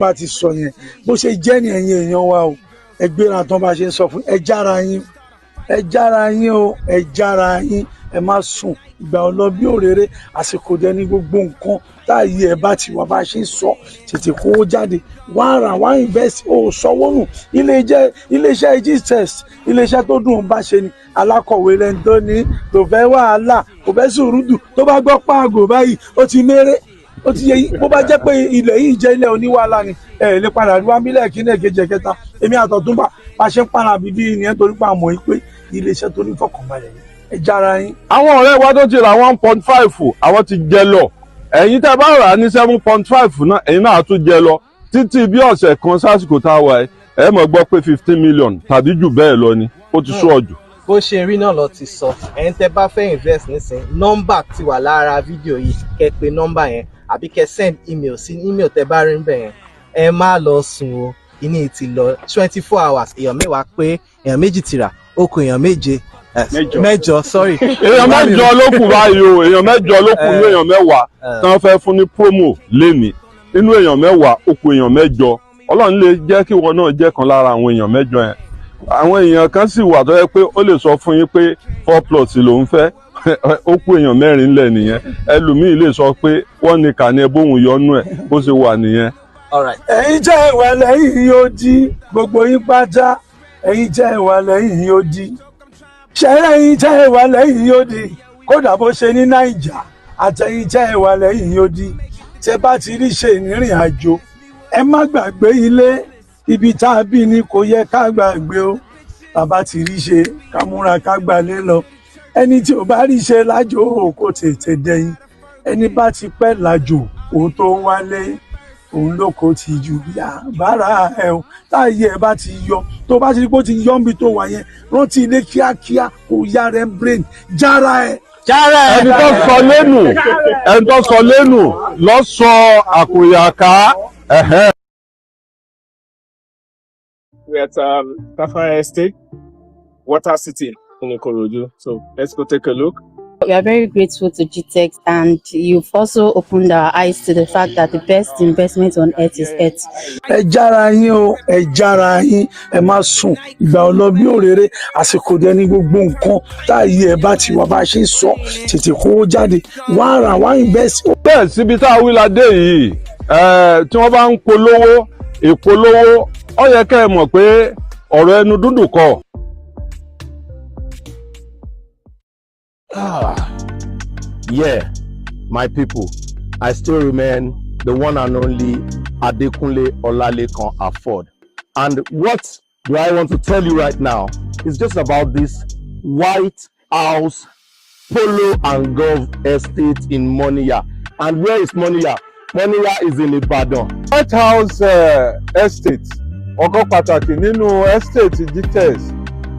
bá ti sọ yẹn bó ṣe jẹ́ ní ẹ̀yin èèyàn wa o ẹ gbéra tán bá ṣe ń sọ fún ẹ jára yín o ẹ jára yín ẹ má sùn ìgbà ọlọ́bí òréré àsìkò dẹ ní gbogbo nǹkan táàyè ẹ bá ti wà bá ṣe ń sọ tètè kówó jáde wá rà wá invest ó sanwó nù iléeṣẹ́ gtest iléeṣẹ́ tó dùn bá ṣe ni alákọ̀wé rẹ̀ ń tó ní tó fẹ́ wàhálà kò fẹ́ sùúrùdù tó bá gbọ́ pààgò báyìí ó ti méré ó ti yẹ yìí bó bá jẹ́ pé ilẹ̀ yìí jẹ́ ilẹ̀ oníwàhálà ni ẹ lè padà rí wá mílẹ̀ kíní èkejì ẹ̀kẹta èmi àtọ̀túnbà bá ṣe ń para bíbí nìyẹn torí pé àmọ́ yìí pé iléeṣẹ́ tó ní fọkànbalẹ̀ yìí ẹ jára yín. àwọn ọ̀rẹ́ wa tó ti ra 1.5 àwọn ti jẹ lọ ẹ̀yin tẹ́ bá rà ní 7.5 náà ẹ̀yin náà tún jẹ lọ títí bí ọ̀sẹ̀ kan sásìkò tá a wà ẹ mọ̀ gbọ́ pé 15 million tàbí jù bẹ́ẹ̀ lọ ni ó ti sún ọ̀jù. bó ṣe rí náà lọ ti sọ ẹ̀yin tẹ́ bá fẹ́ invest nísìnyí nọ́mbà ti wà lára fídíò yìí kẹ́ pè nọ́mbà yẹn àbí kẹ́ send email sí email tẹ́ bá rí níbẹ̀ yẹn ẹ má lọ sùn o ìní ti lọ 24 hours èèyàn mẹ́wàá pé èèyàn méjì ti rà ó kù èèyàn mẹ́jọ sorry. èèyàn mẹ́jọ ló kù báyìí o èèyàn mẹ́jọ ló kù ní èèyàn mẹ́wàá tí wọ́n fẹ́ fún ní promo lénìí nínú èèyàn mẹ́wàá ó kù èèyàn mẹ́jọ Ọlọ́run lè jẹ́ kí wọn náà jẹ́ kan lára àwọn èèyàn mẹ́jọ yẹn àwọn èèyàn kan sì wà tó yẹ pé ó lè sọ fún yín pé 4+ lòún fẹ́ ó kù èèyàn mẹ́rin lẹ̀ nìyẹn ẹlòmíì lè sọ pé wọ́n ní kàní bóun yọnú ẹ̀ bó ṣe wà nìyẹn. ẹ̀yin jẹ́ ìwà lẹ́yìn yóò di gbogbo yín pátá ẹ̀yin jẹ́ ìwà lẹ́yìn yóò di ṣẹ́rẹ́ ẹ̀yin jẹ́ ìwà lẹ́yìn yóò di kódà bó ṣe ní Naija àtẹ̀yin jẹ́ ìwà lẹ́yìn yóò di tẹ́ bá ti rí ṣe ìrìn àjò ẹ má gbàgbé ilé ibi tá a bí ni kò yẹ ká gbàgbé o bàbá ti rí ṣe ká múra ká gbàlé lọ ẹni tí ò bá rí ṣe lájò kò tètè dẹ̀yìn ẹni bá ti pẹ́ lájò òun tó wálé òun ló kó ti jù yá bára ẹ o táyé ẹ bá ti yọ tó bá ti rí pé ó ti yọ níbi tó wà yẹn rántí ilé kíákíá kò yá rẹ brain jára ẹ. ẹni tó sọ lẹ́nu lọ sọ àkòyàká. We're at Tafara Estate, Water City in Ikorodu. So let's go take a look. We are very grateful to GTEX, and you've also opened our eyes to the fact that the best investment on earth is earth. ẹ jára yín o ẹ jára yín ẹ má sùn ìgbà ọlọ́bí òréré àsìkò dẹ ní gbogbo nǹkan táàyè ẹ bá ti wà bá ṣe ń sọ tètè kówó jáde wá rà wá invest. bẹ́ẹ̀ síbi tá a wí ládé yìí tí wọ́n bá ń polówó ìpolówó ó yẹ kẹ́ ẹ mọ̀ pé ọ̀rọ̀ ẹnu dúdú kọ́. Yeah, my people, I still remain the one and only Adekunle Olalekan Afford. And what do I want to tell you right now is just about this White House Polo and Golf Estate in Moniya. And where is Moniya? Moniya is in Ibadan. White House Estate ọkọ̀ pàtàkì nínú estate GTEX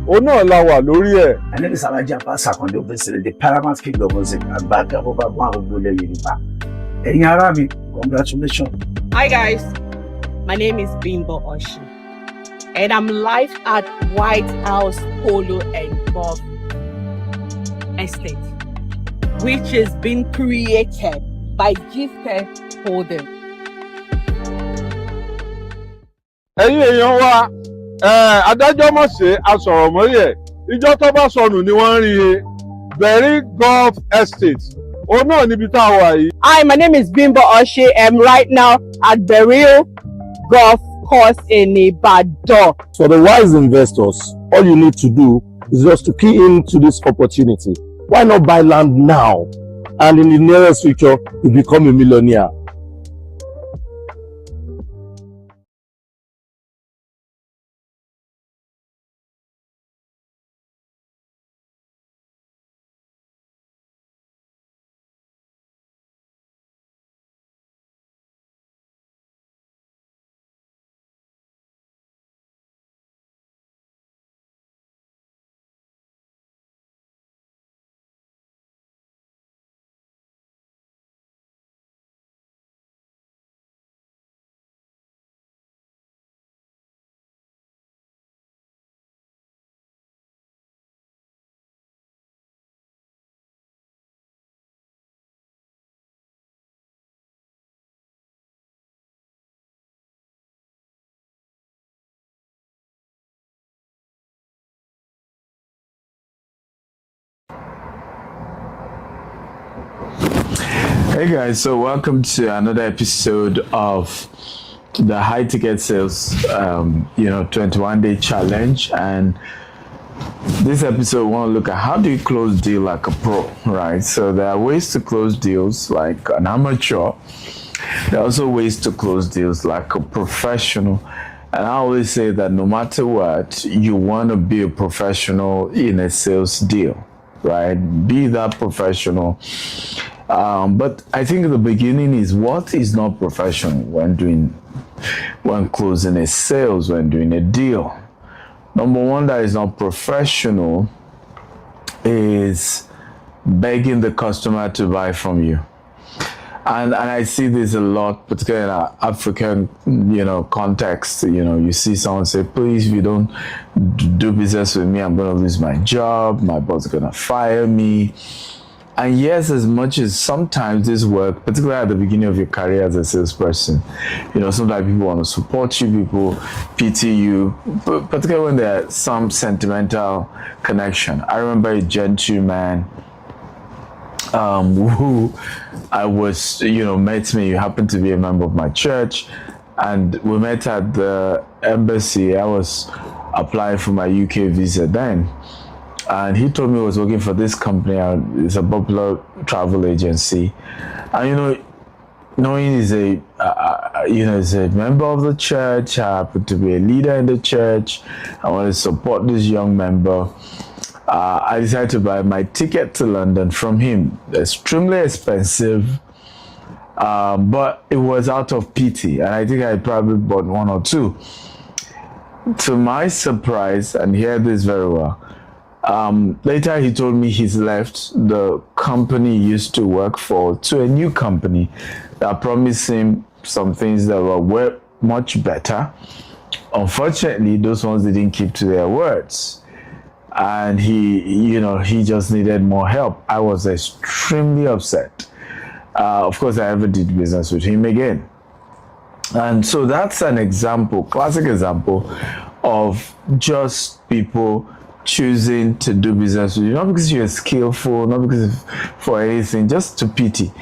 òun náà la wà lórí ẹ̀. My name is Alhaji Abbas Akande Obesere, the paramount king of music and back up over one of the Yoruba. Ẹ̀yin ará mi, congratulations. Hi guys, my name is Bimbo Oshi and I'm live at White House Polo and Golf Estate, which has been created by GTEX Holding. ẹ̀yin èèyàn wa adájọ́ mọ̀ ṣe asọ̀rọ̀mọ́yẹ̀ ìjọ tó bá sọnù ni wọ́n ń rí i Berry Golf Estate òun náà níbi tá a wà yìí. Hi, my name is Bimbo Oshi. I'm right now at Berry Golf Course in Ibadan. For the wise investors, all you need to do is just to key into this opportunity. Why not buy land now? And in the nearest future, you become a millionaire. Hey guys, so welcome to another episode of the high ticket sales 21-day challenge. And this episode we want to look at how do you close deal like a pro, right? So there are ways to close deals like an amateur. There are also ways to close deals like a professional. And I always say that no matter what, you want to be a professional in a sales deal, right? Be that professional. But I think the beginning is what is not professional when closing a sales, when doing a deal. Number one that is not professional is begging the customer to buy from you. And I see this a lot, particularly in an African, context. You see someone say, please, if you don't do business with me, I'm going to lose my job. My boss is going to fire me. And yes, as much as sometimes this work, particularly at the beginning of your career as a salesperson, sometimes people want to support you, people pity you, but particularly when there's some sentimental connection. I remember a gentleman who I was, met me. He happened to be a member of my church, and we met at the embassy. I was applying for my UK visa then. And he told me he was working for this company. It's a popular travel agency. And knowing he's a member of the church, I happen to be a leader in the church. I want to support this young member. I decided to buy my ticket to London from him. Extremely expensive, but it was out of pity. And I think I probably bought one or two. To my surprise, and hear this very well, later he told me he's left the company he used to work for to a new company that promised him some things that were much better. Unfortunately, those ones didn't keep to their words. And he just needed more help. I was extremely upset. Of course, I never did business with him again. And so that's an example, classic example of just people choosing to do business with you, not because you're skillful, not because for anything, just to pity.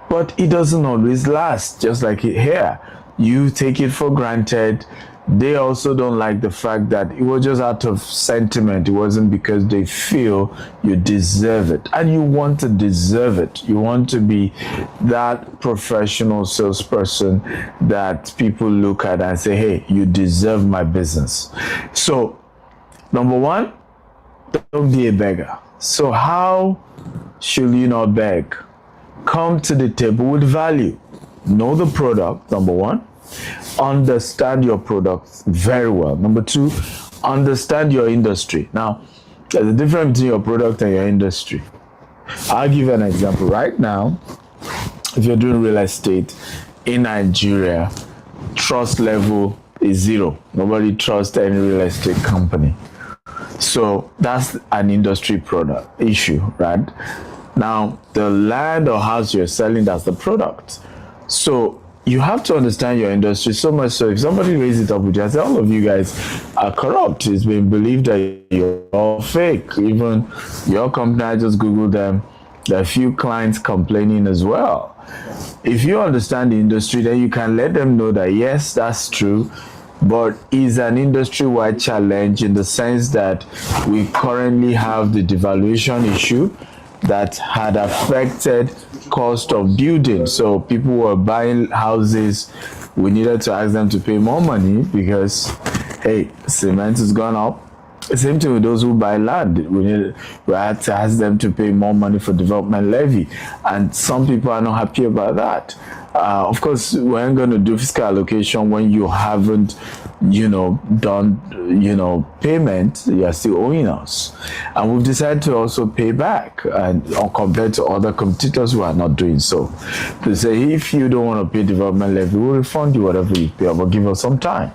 But it doesn't always last, just like here. You take it for granted. They also don't like the fact that it was just out of sentiment. It wasn't because they feel you deserve it. And you want to deserve it. You want to be that professional salesperson that people look at and say, hey, you deserve my business. So, number one, don't be a beggar. So how should you not beg? Come to the table with value. Know the product, number one. Understand your product very well. Number two, understand your industry. Now, there's a difference between your product and your industry. I'll give you an example. Right now, if you're doing real estate in Nigeria, trust level is zero. Nobody trusts any real estate company. So that's an industry product issue, right? Now, the land or house you're selling, that's the product. So you have to understand your industry so much so if somebody raises it up with you, I say, all of you guys are corrupt. It's been believed that you're all fake. Even your company, I just Googled them. There are a few clients complaining as well. If you understand the industry, then you can let them know that, yes, that's true, but it's an industry-wide challenge in the sense that we currently have the devaluation issue that had affected cost of building. So people were buying houses. We needed to ask them to pay more money because, hey, cement has gone up. Same thing with those who buy land. We had to ask them to pay more money for development levy. And some people are not happy about that. Of course, we ain't going to do fiscal allocation when you haven't, done, payment. You are still owing us. And we've decided to also pay back and compared to other competitors who are not doing so. To say, if you don't want to pay development levy, we'll refund you whatever you pay, but give us some time.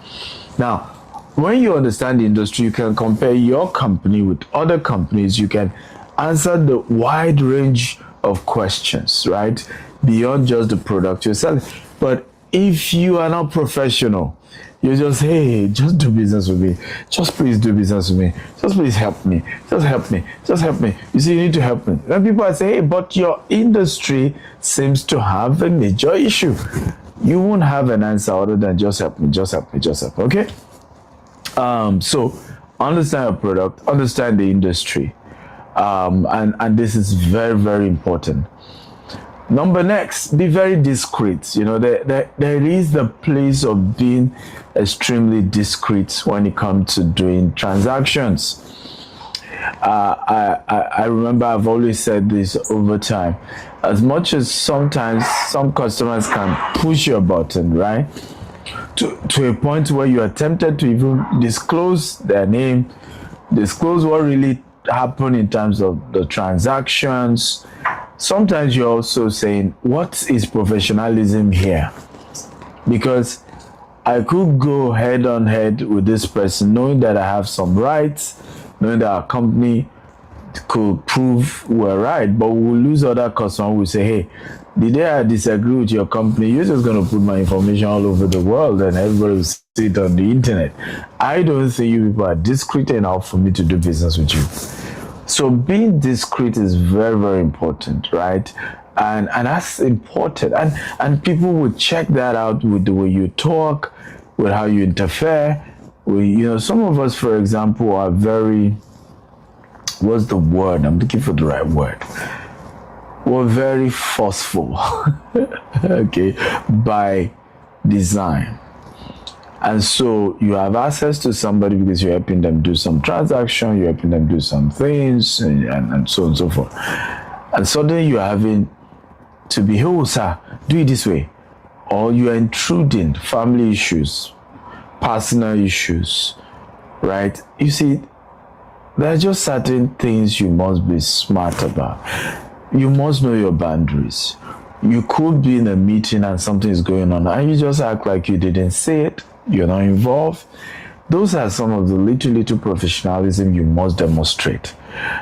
Now, when you understand the industry, you can compare your company with other companies. You can answer the wide range of questions, right? Beyond just the product you're selling. But if you are not professional, you just, hey, just do business with me. Just please do business with me. Just please help me. Just help me. Just help me. You see, you need to help me. Then people are saying, hey, but your industry seems to have a major issue. You won't have an answer other than just help me, just help me, just help me. Okay? So understand your product, understand the industry. And this is very, very important. Next, be very discreet. You know, there is the place of being extremely discreet when it comes to doing transactions. I remember I've always said this over time. As much as sometimes some customers can push your button, right, to a point where you are tempted to even disclose their name, disclose what really happened in terms of the transactions. Sometimes you're also saying, what is professionalism here? Because I could go head on head with this person knowing that I have some rights, knowing that our company could prove we're right, but we'll lose other customers who say, hey, the day I disagree with your company, you're just going to put my information all over the world and everybody will see it on the internet. I don't think you people are discreet enough for me to do business with you. So being discreet is very, very important, right? And that's important. And people will check that out with the way you talk, with how you interfere. Some of us, for example, are very, what's the word? I'm looking for the right word. We're very forceful, okay, by design. And so you have access to somebody because you're helping them do some transaction, you're helping them do some things, and so on and so forth. And suddenly you're having to be, oh, sir, do it this way. Or you're intruding family issues, personal issues, right? You see, there are just certain things you must be smart about. You must know your boundaries. You could be in a meeting and something is going on and you just act like you didn't see it. You're not involved. Those are some of the little professionalism you must demonstrate.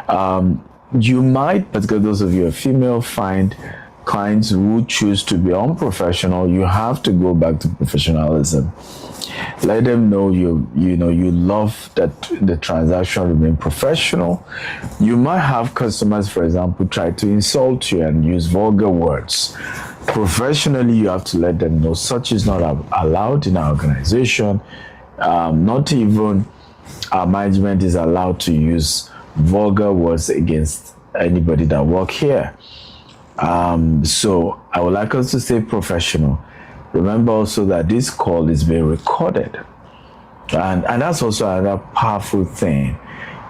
You might, particularly those of you who are female, find clients who choose to be unprofessional. You have to go back to professionalism. Let them know you love that the transaction remain professional. You might have customers, for example, try to insult you and use vulgar words. Professionally, you have to let them know such is not allowed in our organization. Not even our management is allowed to use vulgar words against anybody that work here. So I would like us to stay professional. Remember also that this call is being recorded. And that's also another powerful thing.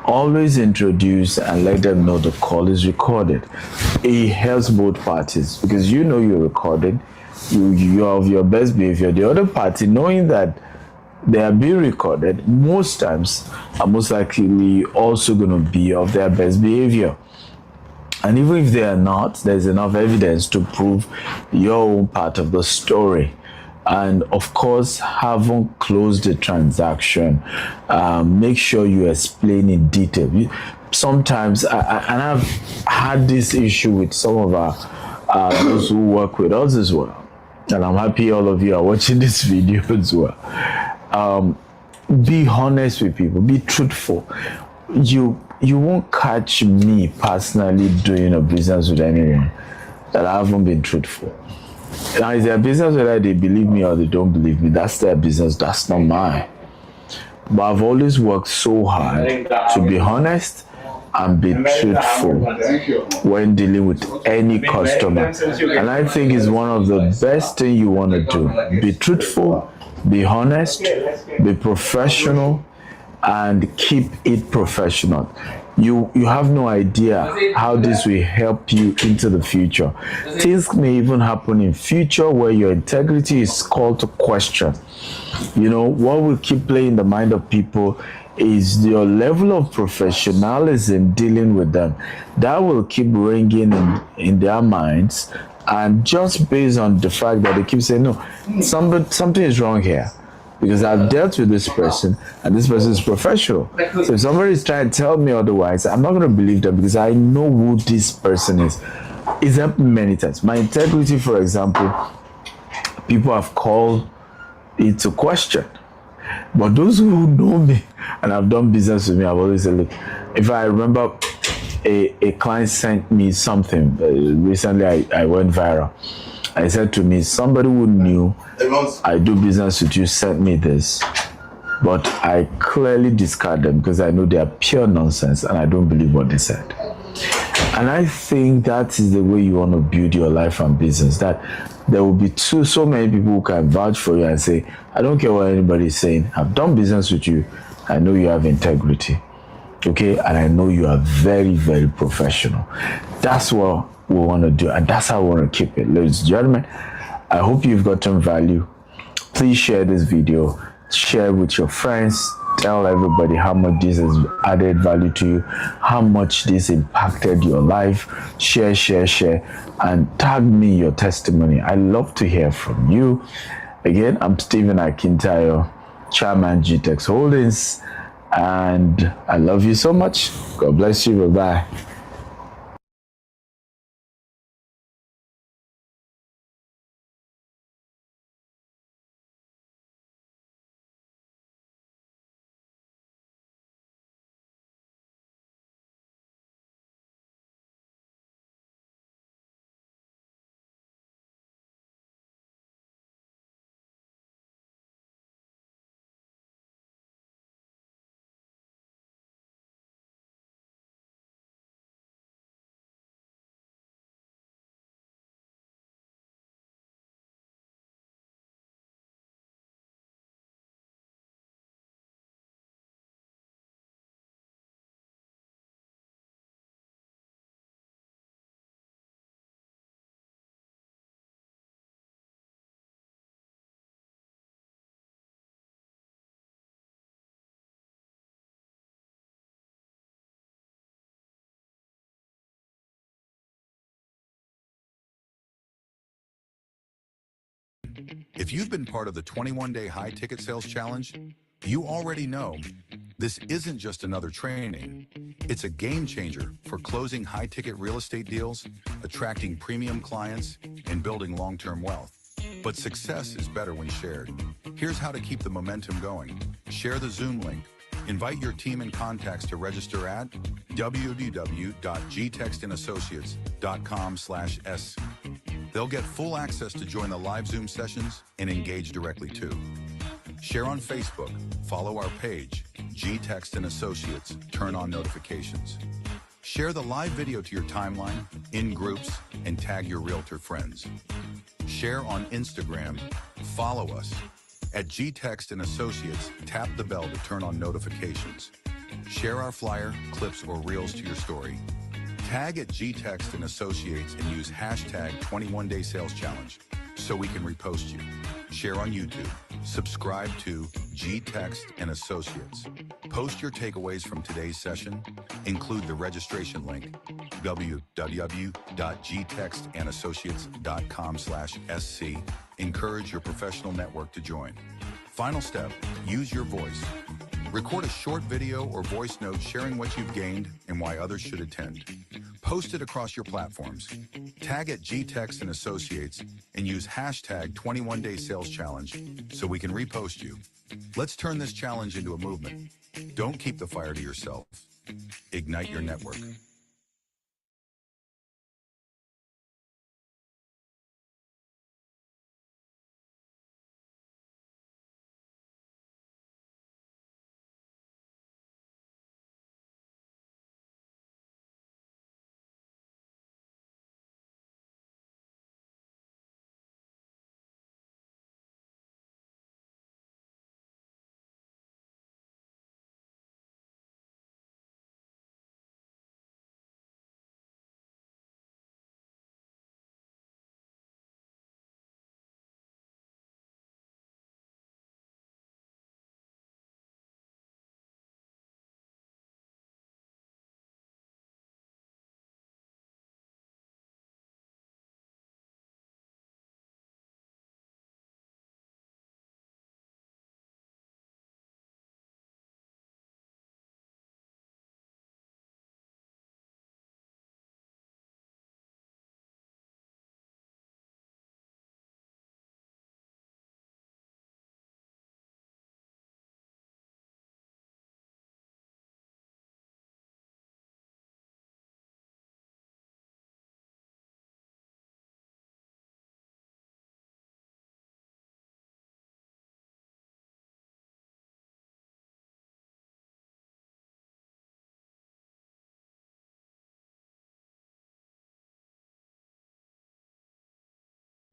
Always introduce and let them know the call is recorded. It helps both parties because you know you're recorded. You are of your best behavior. The other party, knowing that they are being recorded, most times are most likely also going to be of their best behavior. And even if they are not, there's enough evidence to prove your own part of the story. And of course, haven't closed the transaction. Make sure you explain in detail. Sometimes, and I've had this issue with some of our those who work with us as well. And I'm happy all of you are watching this video as well. Be honest with people. Be truthful. You won't catch me personally doing a business with anyone that I haven't been truthful. Now, it's their business whether they believe me or they don't believe me. That's their business. That's not mine. But I've always worked so hard to be honest and be truthful when dealing with any customer. And I think it's one of the best things you want to do. Be truthful, be honest, be professional, and keep it professional. You have no idea how this will help you into the future. Things may even happen in future where your integrity is called to question. What will keep playing in the mind of people is your level of professionalism dealing with them. That will keep ringing in their minds, and just based on the fact that they keep saying, no, something is wrong here. Because I've dealt with this person and this person is professional. So if somebody is trying to tell me otherwise, I'm not going to believe them because I know who this person is. It's happened many times. My integrity, for example, people have called it to question. But those who know me and have done business with me, I've always said, look, if I remember a client sent me something, recently I went viral. I said to me, somebody who knew I do business with you sent me this, but I clearly discard them because I know they are pure nonsense and I don't believe what they said. And I think that is the way you want to build your life and business, that there will be so many people who can vouch for you and say, I don't care what anybody is saying, I've done business with you, I know you have integrity, okay, and I know you are very, very professional. That's what we want to do, and that's how we want to keep it. Ladies and gentlemen, I hope you've gotten value. Please share this video, share with your friends, tell everybody how much this has added value to you, how much this impacted your life. Share, and tag me your testimony. I love to hear from you. Again, I'm Stephen Akintayo, Chairman GTEX Holdings, and I love you so much. God bless you. Bye-bye. If you've been part of the 21-day high ticket sales challenge, you already know this isn't just another training. It's a game changer for closing high ticket real estate deals, attracting premium clients, and building long-term wealth. But success is better when shared. Here's how to keep the momentum going. Share the Zoom link. Invite your team and contacts to register at www.gtextandassociates.com/s. They'll get full access to join the live Zoom sessions and engage directly too. Share on Facebook, follow our page, GText and Associates, turn on notifications. Share the live video to your timeline, in groups, and tag your realtor friends. Share on Instagram, follow us. At GText and Associates, tap the bell to turn on notifications. Share our flyer, clips, or reels to your story. Tag at GText and Associates and use hashtag 21-Day Sales Challenge so we can repost you. Share on YouTube. Subscribe to GText and Associates. Post your takeaways from today's session. Include the registration link, www.gtextandassociates.com/sc. Encourage your professional network to join. Final step, use your voice. Record a short video or voice note sharing what you've gained and why others should attend. Post it across your platforms. Tag at GText and Associates and use hashtag 21-Day Sales Challenge so we can repost you. Let's turn this challenge into a movement. Don't keep the fire to yourself. Ignite your network.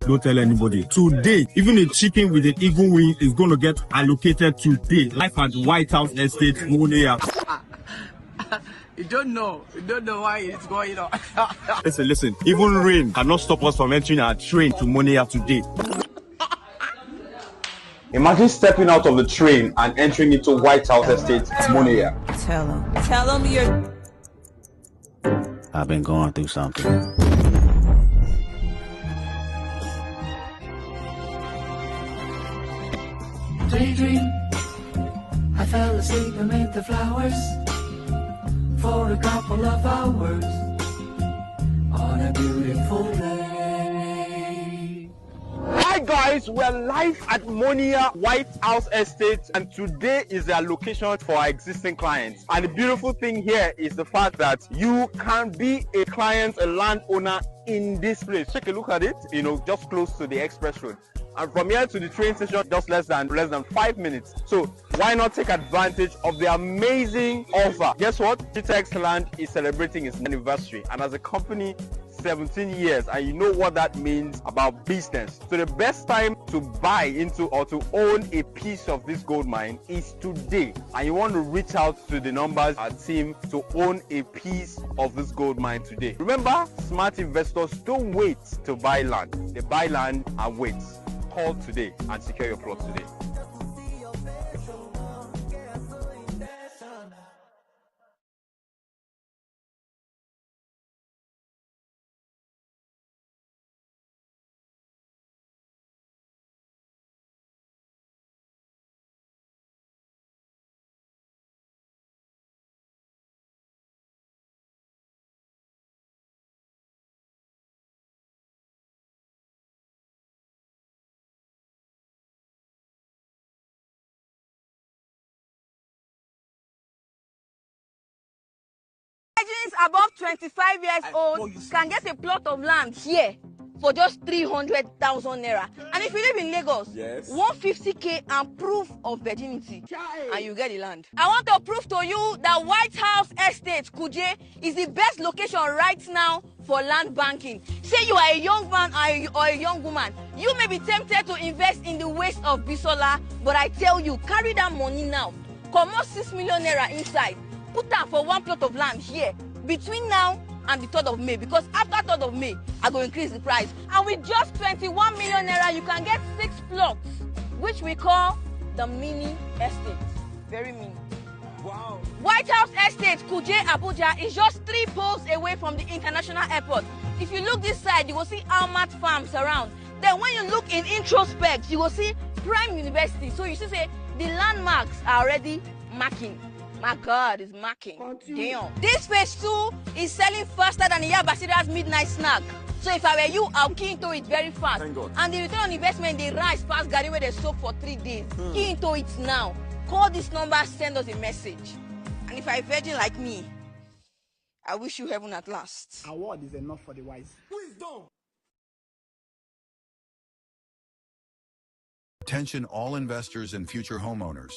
Don't tell anybody. Today, even a chicken with an eagle wing is going to get allocated today. Life at White House Estate, Monia. You don't know why it's going on. Listen. Even rain cannot stop us from entering our train to Monia today. Imagine stepping out of the train and entering into White House Estate, Monia. Tell him you're... I've been going through something. Daydream, I fell asleep amid the flowers for a couple of hours on a beautiful day. Hi guys, we're live at Monia White House Estate, and today is the location for our existing clients. And the beautiful thing here is the fact that you can be a client, a landowner in this place. Take a look at it, just close to the express road. And from here to the train station, just less than 5 minutes. So why not take advantage of the amazing offer? Guess what? Saleschallenge is celebrating its anniversary, and as a company, 17 years, and you know what that means about business. So the best time to buy into or to own a piece of this gold mine is today, and you want to reach out to the numbers, our team, to own a piece of this gold mine today. Remember, smart investors don't wait to buy land. They buy land and wait. Call today and secure your plot today. Above 25 years old can get a plot of land here for just 300,000 naira. And if you live in Lagos, 150k and proof of virginity, and you get the land. I want to prove to you that White House Estate, Kuje, is the best location right now for land banking. Say you are a young man or a young woman, you may be tempted to invest in the waste of Bisola, but I tell you, carry that money now. Come on, 6 million naira inside. Put that for one plot of land here between now and the 3rd of May, because after 3rd of May, I go increase the price. And with just 21 million naira, you can get 6 plots, which we call the mini estate. Very mini. Wow. White House Estate, Kuje, Abuja is just 3 poles away from the international airport. If you look this side, you will see Almat Farms around. Then when you look in introspect, you will see Prime University. So you see, say, the landmarks are already marking. My God, it's marking. Damn. This phase 2 is selling faster than the Yabasira's midnight snack. So if I were you, I'll key into it very fast. Thank God. And the return on investment, they rise past Gary where they soak for 3 days. Key into it now. Call this number, send us a message. And if you're a virgin like me, I wish you heaven at last. A word is enough for the wise. Wisdom. Attention all investors and future homeowners.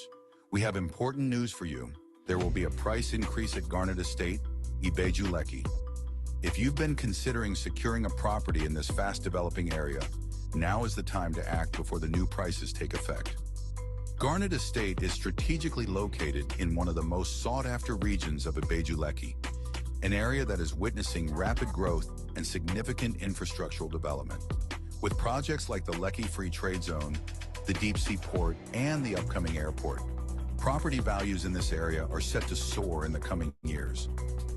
We have important news for you. There will be a price increase at Garnet Estate, Ibeju Lekki. If you've been considering securing a property in this fast-developing area, now is the time to act before the new prices take effect. Garnet Estate is strategically located in one of the most sought-after regions of Ibeju Lekki, an area that is witnessing rapid growth and significant infrastructural development. With projects like the Lekki Free Trade Zone, the Deep Sea Port, and the upcoming airport, property values in this area are set to soar in the coming years.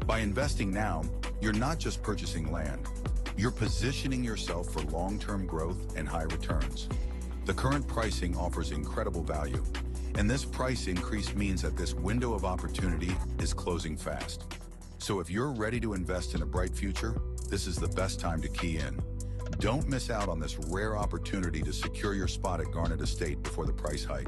By investing now, you're not just purchasing land, you're positioning yourself for long-term growth and high returns. The current pricing offers incredible value, and this price increase means that this window of opportunity is closing fast. So if you're ready to invest in a bright future, this is the best time to key in. Don't miss out on this rare opportunity to secure your spot at Garnet Estate before the price hike.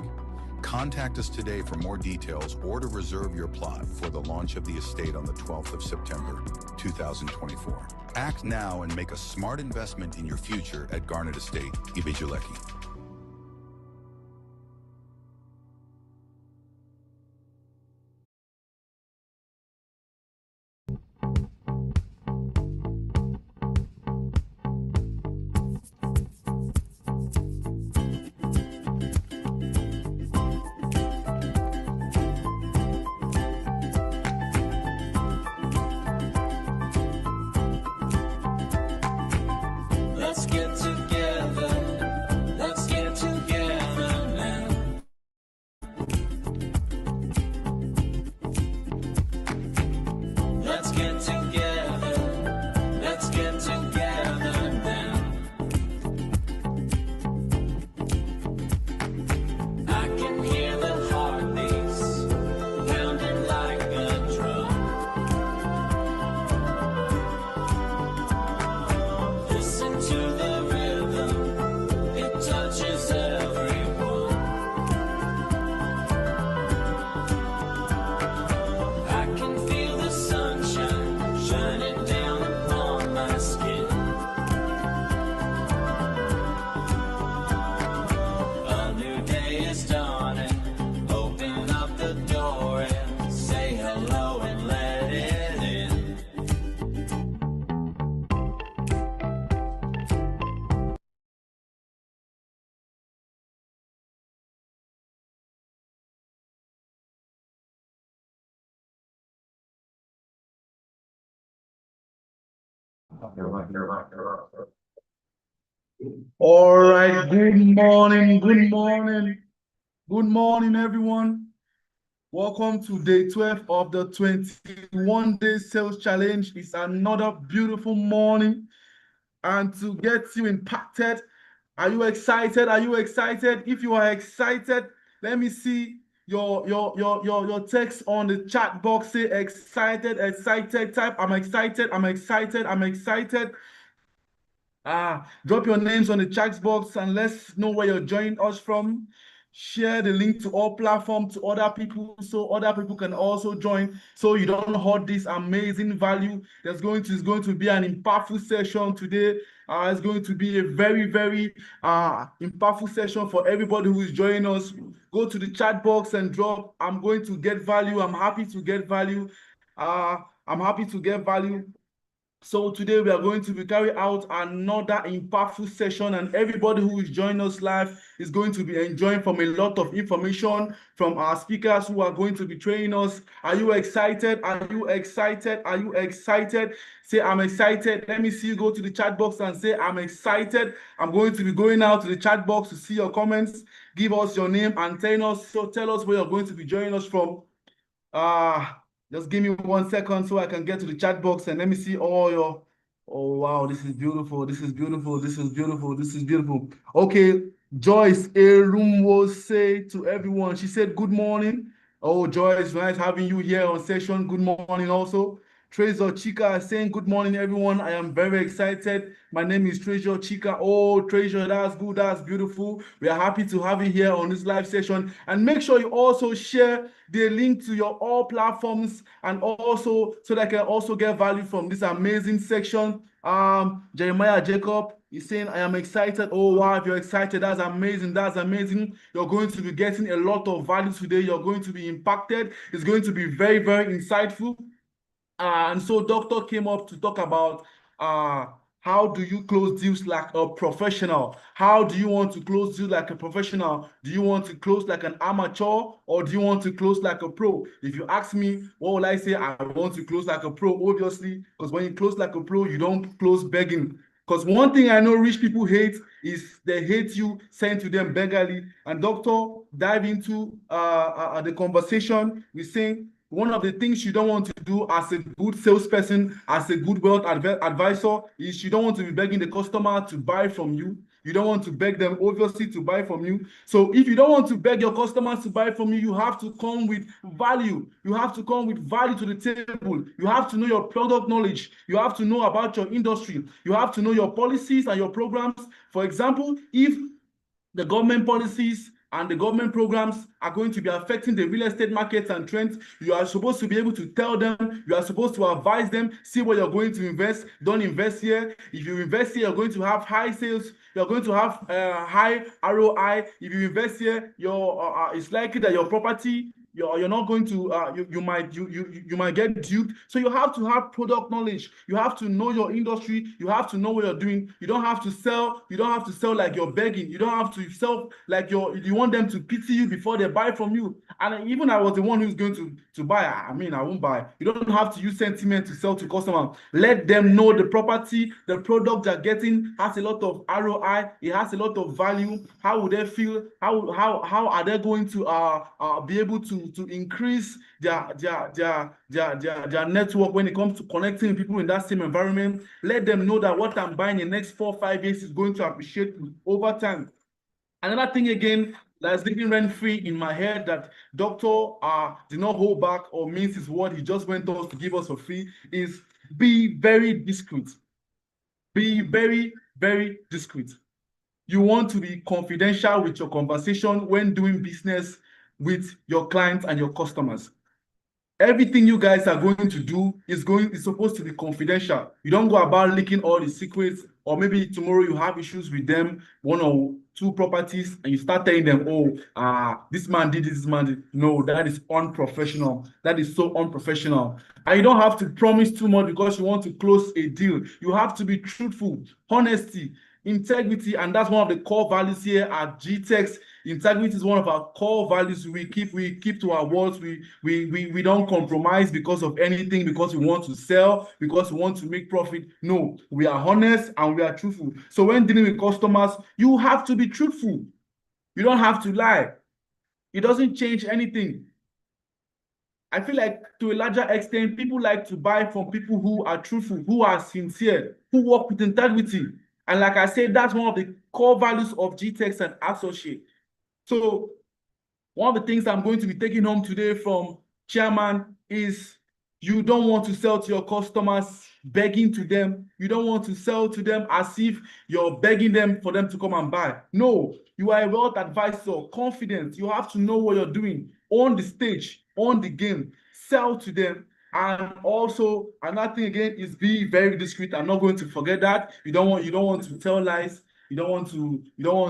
Contact us today for more details or to reserve your plot for the launch of the estate on the 12th of September, 2024. Act now and make a smart investment in your future at Garnet Estate, Ibeju Lekki. All right, good morning, good morning, good morning, everyone. Welcome to day 12 of the 21-day sales challenge. It's another beautiful morning, and to get you impacted, are you excited? Are you excited? If you are excited, let me see your text on the chat box. Say excited, excited. Type I'm excited, I'm excited, I'm excited. Drop your names on the chat box and let's know where you're joining us from. Share the link to all platforms to other people so other people can also join, so you don't hoard this amazing value. It's going to be an impactful session today. It's going to be a very, very impactful session for everybody who is joining us. Go to the chat box and drop, I'm going to get value. I'm happy to get value. I'm happy to get value. So today we are going to be carrying out another impactful session, and everybody who is joining us live is going to be enjoying from a lot of information from our speakers who are going to be training us. Are you excited? Are you excited? Are you excited? Say, I'm excited. Let me see you go to the chat box and say, I'm excited. I'm going to be going out to the chat box to see your comments. Give us your name and tell us where you're going to be joining us from. Just give me 1 second so I can get to the chat box and let me see all your. Oh wow, this is beautiful. This is beautiful. This is beautiful. This is beautiful. Okay, Joyce Erumwo say to everyone. She said, "Good morning." Oh, Joyce, nice having you here on session. Good morning, also. Treasure Chika saying, "Good morning, everyone. I am very excited. My name is Treasure Chika." Oh, Treasure, that's good. That's beautiful. We are happy to have you here on this live session. And make sure you also share the link to your all platforms, and also so that I can also get value from this amazing section. Jeremiah Jacob is saying, "I am excited." Oh wow, if you're excited, that's amazing. That's amazing. You're going to be getting a lot of value today. You're going to be impacted. It's going to be very, very insightful. And so Doctor came up to talk about how do you close deals like a professional? How do you want to close deals like a professional? Do you want to close like an amateur, or do you want to close like a pro? If you ask me, what will I say? I want to close like a pro, obviously, because when you close like a pro, you don't close begging. Because one thing I know rich people hate is they hate you saying to them beggarly. And Doctor dive into the conversation. We're saying one of the things you don't want to do as a good salesperson, as a good wealth advisor, is you don't want to be begging the customer to buy from you. You don't want to beg them, obviously, to buy from you. So if you don't want to beg your customers to buy from you, you have to come with value. You have to come with value to the table. You have to know your product knowledge. You have to know about your industry. You have to know your policies and your programs. For example, if the government policies and the government programs are going to be affecting the real estate markets and trends, you are supposed to be able to tell them, you are supposed to advise them, see where you're going to invest, don't invest here. If you invest here, you're going to have high sales, you're going to have high ROI. If you invest here, it's likely that your property, you're not going to you might get duped. So you have to have product knowledge. You have to know your industry. You have to know what you're doing. You don't have to sell like you're begging. You don't have to sell like you want them to pity you before they buy from you. And even I was the one who's going to buy. I mean, I won't buy. You don't have to use sentiment to sell to customers. Let them know the property, the product they're getting has a lot of ROI. It has a lot of value. How would they feel? How are they going to be able to increase their network when it comes to connecting people in that same environment? Let them know that what I'm buying in the next 4 or 5 years is going to appreciate over time. Another thing again that's living rent-free in my head that Doctor did not hold back or mince his word, he just went on to give us for free, is be very discreet. Be very, very discreet. You want to be confidential with your conversation when doing business with your clients and your customers. Everything you guys are going to do is supposed to be confidential. You don't go about leaking all the secrets, or maybe tomorrow you have issues with them, 1 or 2 properties, and you start telling them, oh, this man did this man did. No, that is unprofessional. That is so unprofessional. And you don't have to promise too much because you want to close a deal. You have to be truthful. Honesty integrity, and that's one of the core values here at GTEx. Integrity is one of our core values. We keep to our words. We don't compromise because of anything, because we want to sell, because we want to make profit. No, we are honest and we are truthful. So when dealing with customers, you have to be truthful. You don't have to lie. It doesn't change anything. I feel like to a larger extent, people like to buy from people who are truthful, who are sincere, who work with integrity. And like I said, that's one of the core values of GTEx and Associate. So one of the things I'm going to be taking home today from Chairman is you don't want to sell to your customers begging to them. You don't want to sell to them as if you're begging them for them to come and buy. No, you are a wealth advisor, confident. You have to know what you're doing on the stage, on the game. Sell to them. And also another thing again is be very discreet. I'm not going to forget that. You don't want to tell lies. You don't want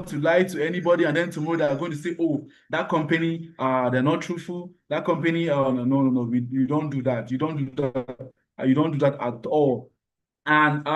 to lie to anybody, and then tomorrow they're going to say, oh, that company, they're not truthful. That company, no, you don't do that. You don't do that. You don't do that at all. And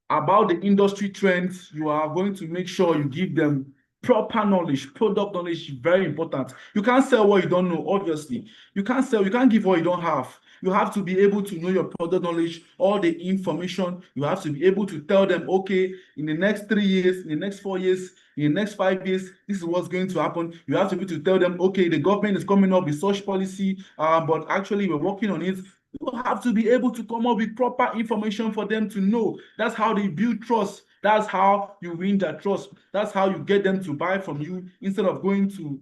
about the industry trends, you are going to make sure you give them proper knowledge, product knowledge, very important. You can't sell what you don't know, obviously. You can't give what you don't have. You have to be able to know your product knowledge, all the information. You have to be able to tell them, okay, in the next 3 years, in the next 4 years, in the next 5 years, this is what's going to happen. You have to be able to tell them, okay, the government is coming up with such policy, but actually we're working on it. You have to be able to come up with proper information for them to know. That's how they build trust. That's how you win their trust. That's how you get them to buy from you instead of going to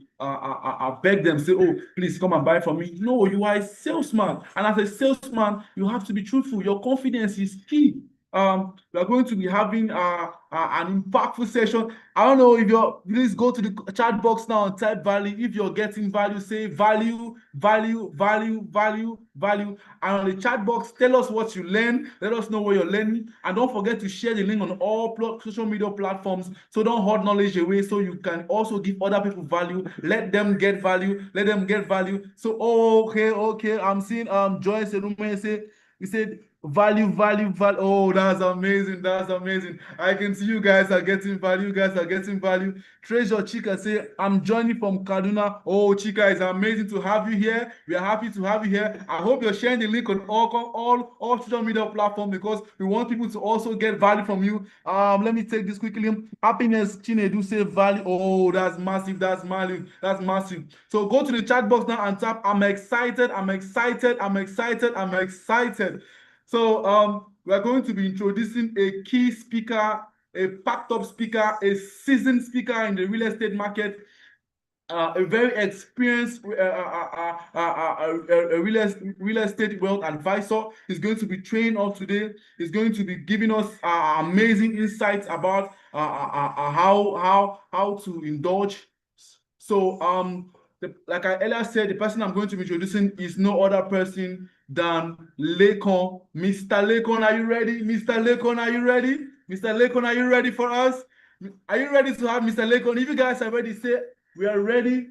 beg them, say, oh, please come and buy from me. No, you are a salesman. And as a salesman, you have to be truthful. Your confidence is key. We are going to be having an impactful session. I don't know if you're, please go to the chat box now and type value. If you're getting value, say value, value, value, value, value. And on the chat box, tell us what you learn. Let us know what you're learning. And don't forget to share the link on all social media platforms. So don't hold knowledge away, so you can also give other people value. Let them get value. Let them get value. So, okay. I'm seeing Joyce Erume say, he said, value. Oh, that's amazing. I can see you guys are getting value. Treasure Chika say, I'm joining from Kaduna. Oh, Chika, it's amazing to have you here. We are happy to have you here. I hope you're sharing the link on all social media platforms, because we want people to also get value from you. Let me take this quickly. Happiness Chinedu say value. Oh, that's massive. So go to the chat box now and tap I'm excited. So we are going to be introducing a key speaker, a packed up speaker, a seasoned speaker in the real estate market, a very experienced real estate wealth advisor. Is going to be training us today. He's going to be giving us amazing insights about how to indulge. So like I earlier said, the person I'm going to be introducing is no other person than Lekon. Mr. Lekon, are you ready? Mr. Lekon, are you ready? Mr. Lekon, are you ready for us? Are you ready to have Mr. Lekon? If you guys are ready, say, we are ready.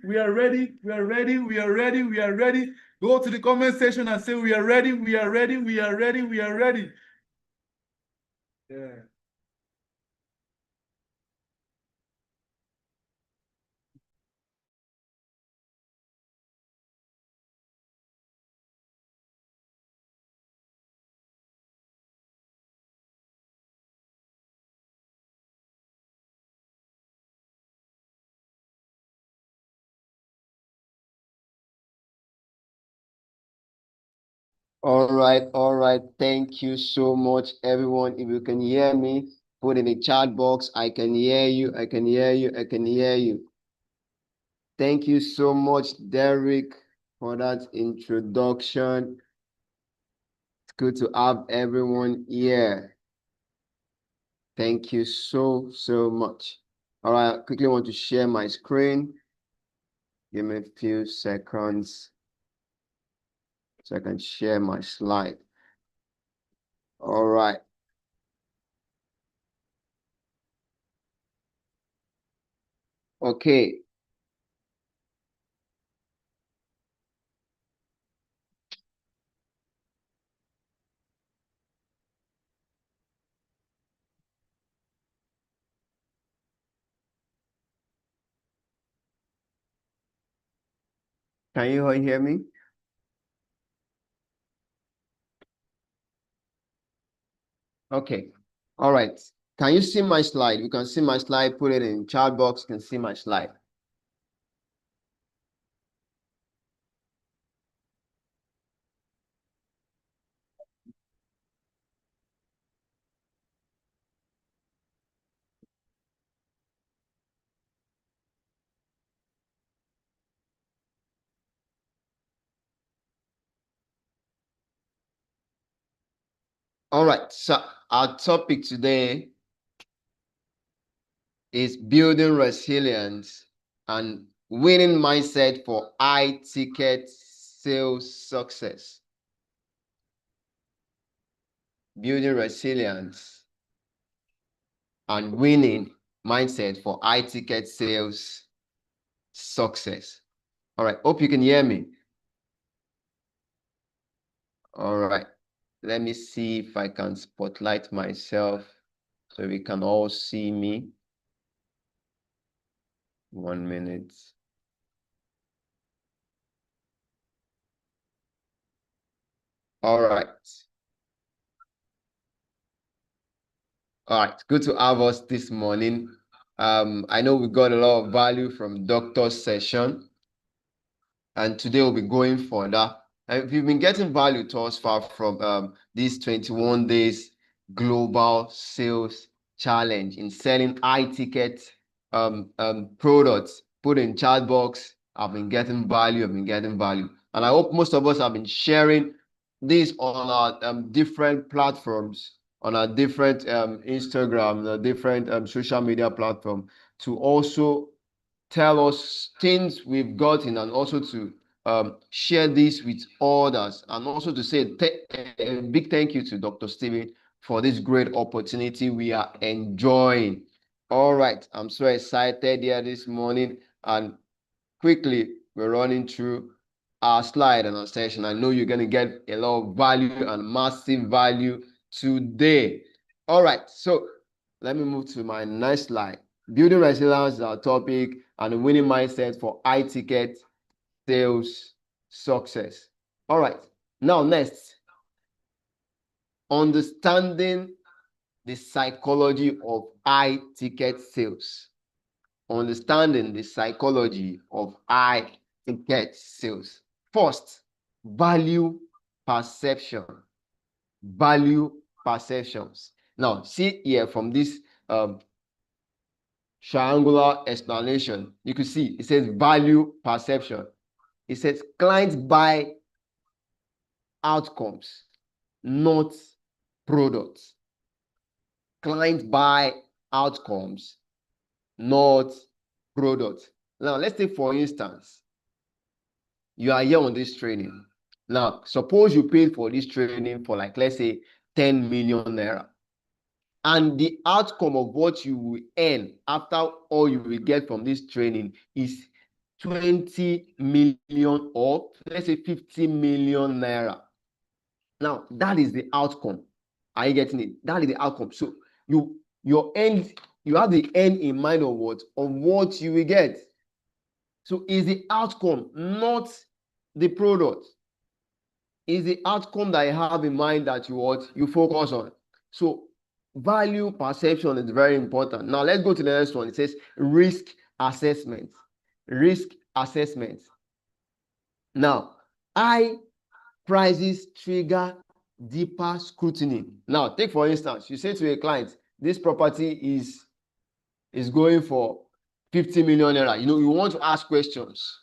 Go to the comment section and say, we are ready. Yeah. All right. Thank you so much, everyone. If you can hear me, put in the chat box. I can hear you. Thank you so much, Derek, for that introduction. It's good to have everyone here. Thank you so much. All right, I quickly want to share my screen. Give me a few seconds so I can share my slide. All right. Okay. Can you all hear me? Okay. All right. Can you see my slide? You can see my slide. Put it in chat box. You can see my slide. All right. So our topic today is building resilience and winning mindset for high ticket sales success. Building resilience and winning mindset for high ticket sales success. All right. Hope you can hear me. All right. Let me see if I can spotlight myself so we can all see me. 1 minute. All right. All right. Good to have us this morning. I know we got a lot of value from Doctor's session, and today we'll be going further. If you've been getting value to us far from these 21 days global sales challenge in selling high ticket products, put in chat box. I've been getting value. And I hope most of us have been sharing this on our different platforms, on our different Instagram, the different social media platform, to also tell us things we've gotten, and also to share this with others, and also to say a big thank you to Dr. Steven for this great opportunity we are enjoying. All right, I'm so excited here this morning, and quickly we're running through our slide and our session. I know you're going to get a lot of value and massive value today. All right, so let me move to my next slide. Building resilience is our topic, and a winning mindset for high ticket sales success. All right, now next, understanding the psychology of high ticket sales. Understanding the psychology of high ticket sales. First, value perception. Value perceptions. Now, see here from this triangular explanation, you can see it says value perception. It says clients buy outcomes, not products. Clients buy outcomes, not products. Now, let's take for instance, you are here on this training. Now, suppose you paid for this training for, like, let's say 10 million naira. And the outcome of what you will earn after all you will get from this training is 20 million, or let's say 50 million naira. Now, that is the outcome. Are you getting it? That is the outcome. So you have the end in mind of what you will get. So is the outcome, not the product. Is the outcome that you have in mind that you focus on. So value perception is very important. Now let's go to the next one. It says risk assessment. Risk assessment. Now, high prices trigger deeper scrutiny. Now, take for instance, you say to a client, this property is going for 50 million naira. You want to ask questions.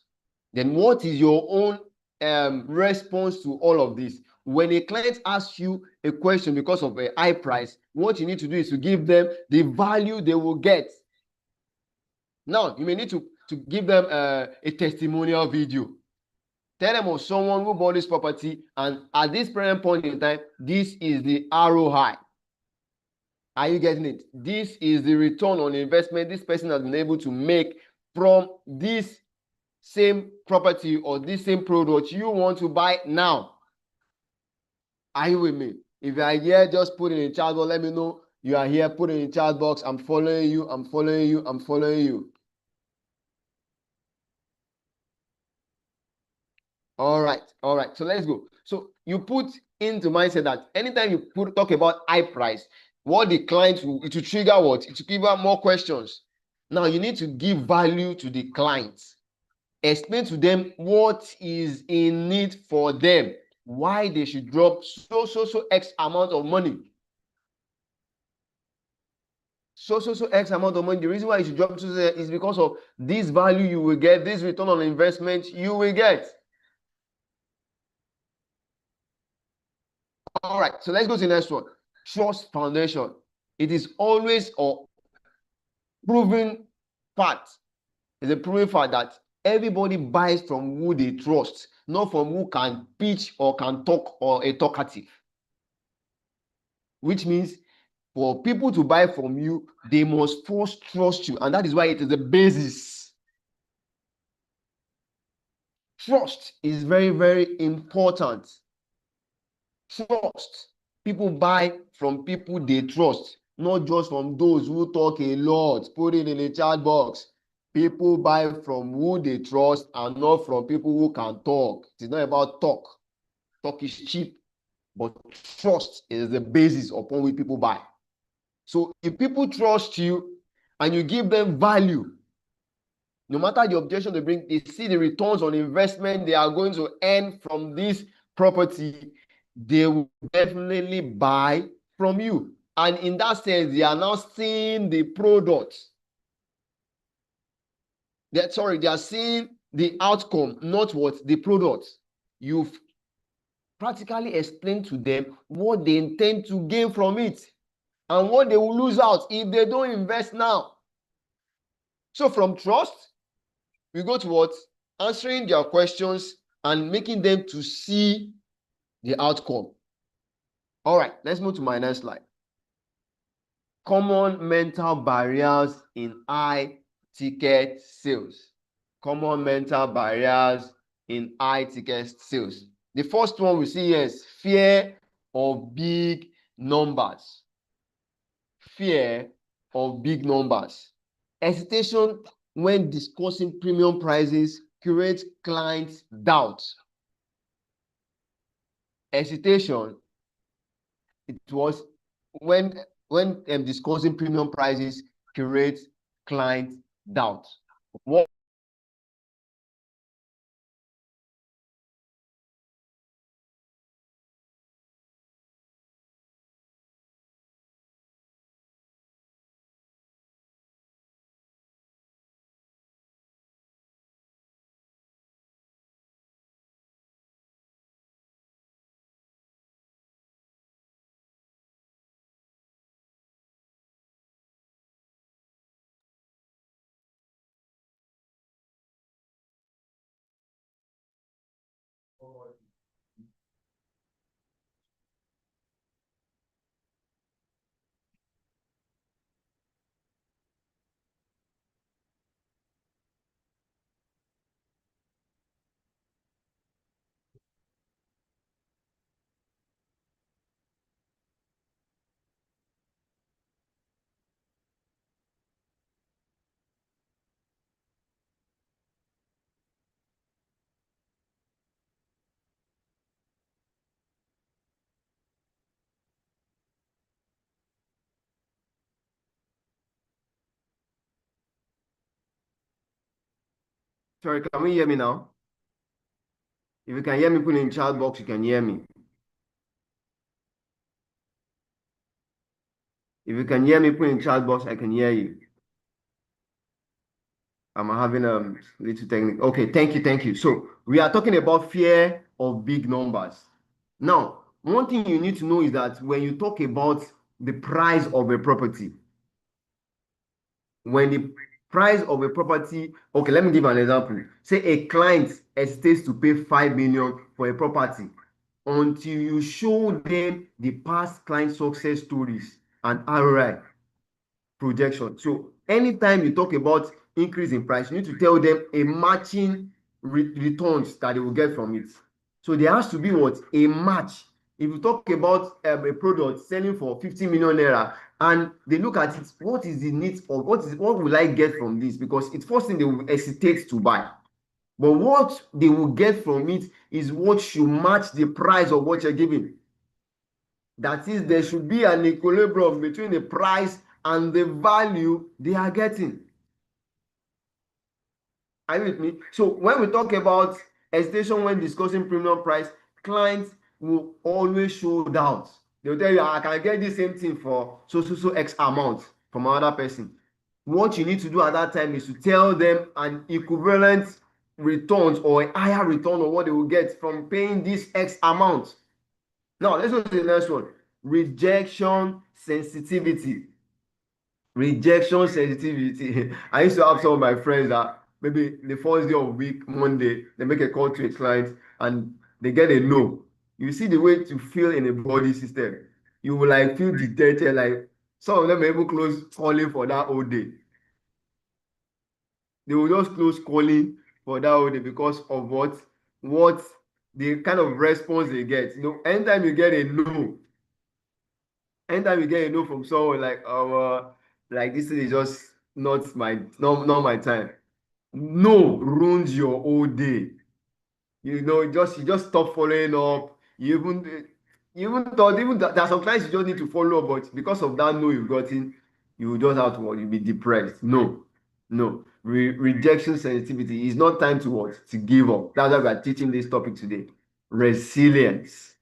Then what is your own response to all of this? When a client asks you a question because of a high price, what you need to do is to give them the value they will get. Now, you may need to give them a testimonial video. Tell them of someone who bought this property, and at this present point in time, this is the ROI. Are you getting it? This is the return on investment this person has been able to make from this same property or this same product you want to buy now. Are you with me? If you are here, just put it in the chat box. Let me know you are here. Put it in the chat box. I'm following you. I'm following you. I'm following you. All right. So let's go. So you put into mindset that anytime you talk about high price, what the client will, it will trigger what? It will give her more questions. Now you need to give value to the client. Explain to them what is in need for them, why they should drop so X amount of money. So X amount of money. The reason why you should drop to there is because of this value you will get, this return on investment you will get. All right, so let's go to the next one. Trust foundation. It is always a proven fact. It's a proven fact that everybody buys from who they trust, not from who can pitch or can talk or a talkative. Which means for people to buy from you, they must first trust you, and that is why it is the basis. Trust is very, very important. Trust. People buy from people they trust, not just from those who talk a lot. Put it in the chat box. People buy from who they trust and not from people who can talk. It is not about talk. Talk is cheap, but trust is the basis upon which people buy. So if people trust you and you give them value, no matter the objection they bring, they see the returns on investment they are going to earn from this property, they will definitely buy from you. And in that sense, they are now seeing the product. They are seeing the outcome, not what the product. You've practically explained to them what they intend to gain from it and what they will lose out if they don't invest now. So from trust, we go to what? Answering their questions and making them to see the outcome. All right, let's move to my next slide. Common mental barriers in high ticket sales. Common mental barriers in high ticket sales. The first one we see here is fear of big numbers. Fear of big numbers. Hesitation when discussing premium prices creates client doubt. Hesitation, it was when discussing premium prices creates client doubt. What Sorry, can we hear me now? If you can hear me, put in chat box, you can hear me. If you can hear me, put in chat box, I can hear you. I'm having a little technical. Okay, thank you. So we are talking about fear of big numbers. Now, one thing you need to know is that when you talk about the price of a property, when the price of a property, okay, let me give an example. Say a client hesitates to pay 5 million for a property until you show them the past client success stories and ROI projection. So anytime you talk about increase in price, you need to tell them a matching returns that they will get from it. So there has to be what? A match. If you talk about a product selling for 50 million naira and they look at it, what is the need of what will I get from this? Because it's first thing they will hesitate to buy. But what they will get from it is what should match the price of what you're giving. That is, there should be an equilibrium between the price and the value they are getting. Are you with me? So when we talk about hesitation when discussing premium price, clients will always show doubt. They'll tell you, I can get the same thing for so X amount from another person. What you need to do at that time is to tell them an equivalent returns or a higher return on what they will get from paying this X amount. Now, let's go to the next one. Rejection sensitivity. Rejection sensitivity. I used to have some of my friends that maybe the first day of week, Monday, they make a call to a client and they get a no. You see the way to feel in the body system. You will like feel detated, like some of them are even close calling for that whole day. They will just close calling for that whole day because of what the kind of response they get. You know, anytime you get a no from someone like this thing is just not my time. No ruins your whole day. You know, you just stop following up. You even thought that sometimes you just need to follow up, but because of that no you've gotten, you just have to you'll be depressed. No. Rejection sensitivity is not time to give up. That's why we are teaching this topic today. Resilience.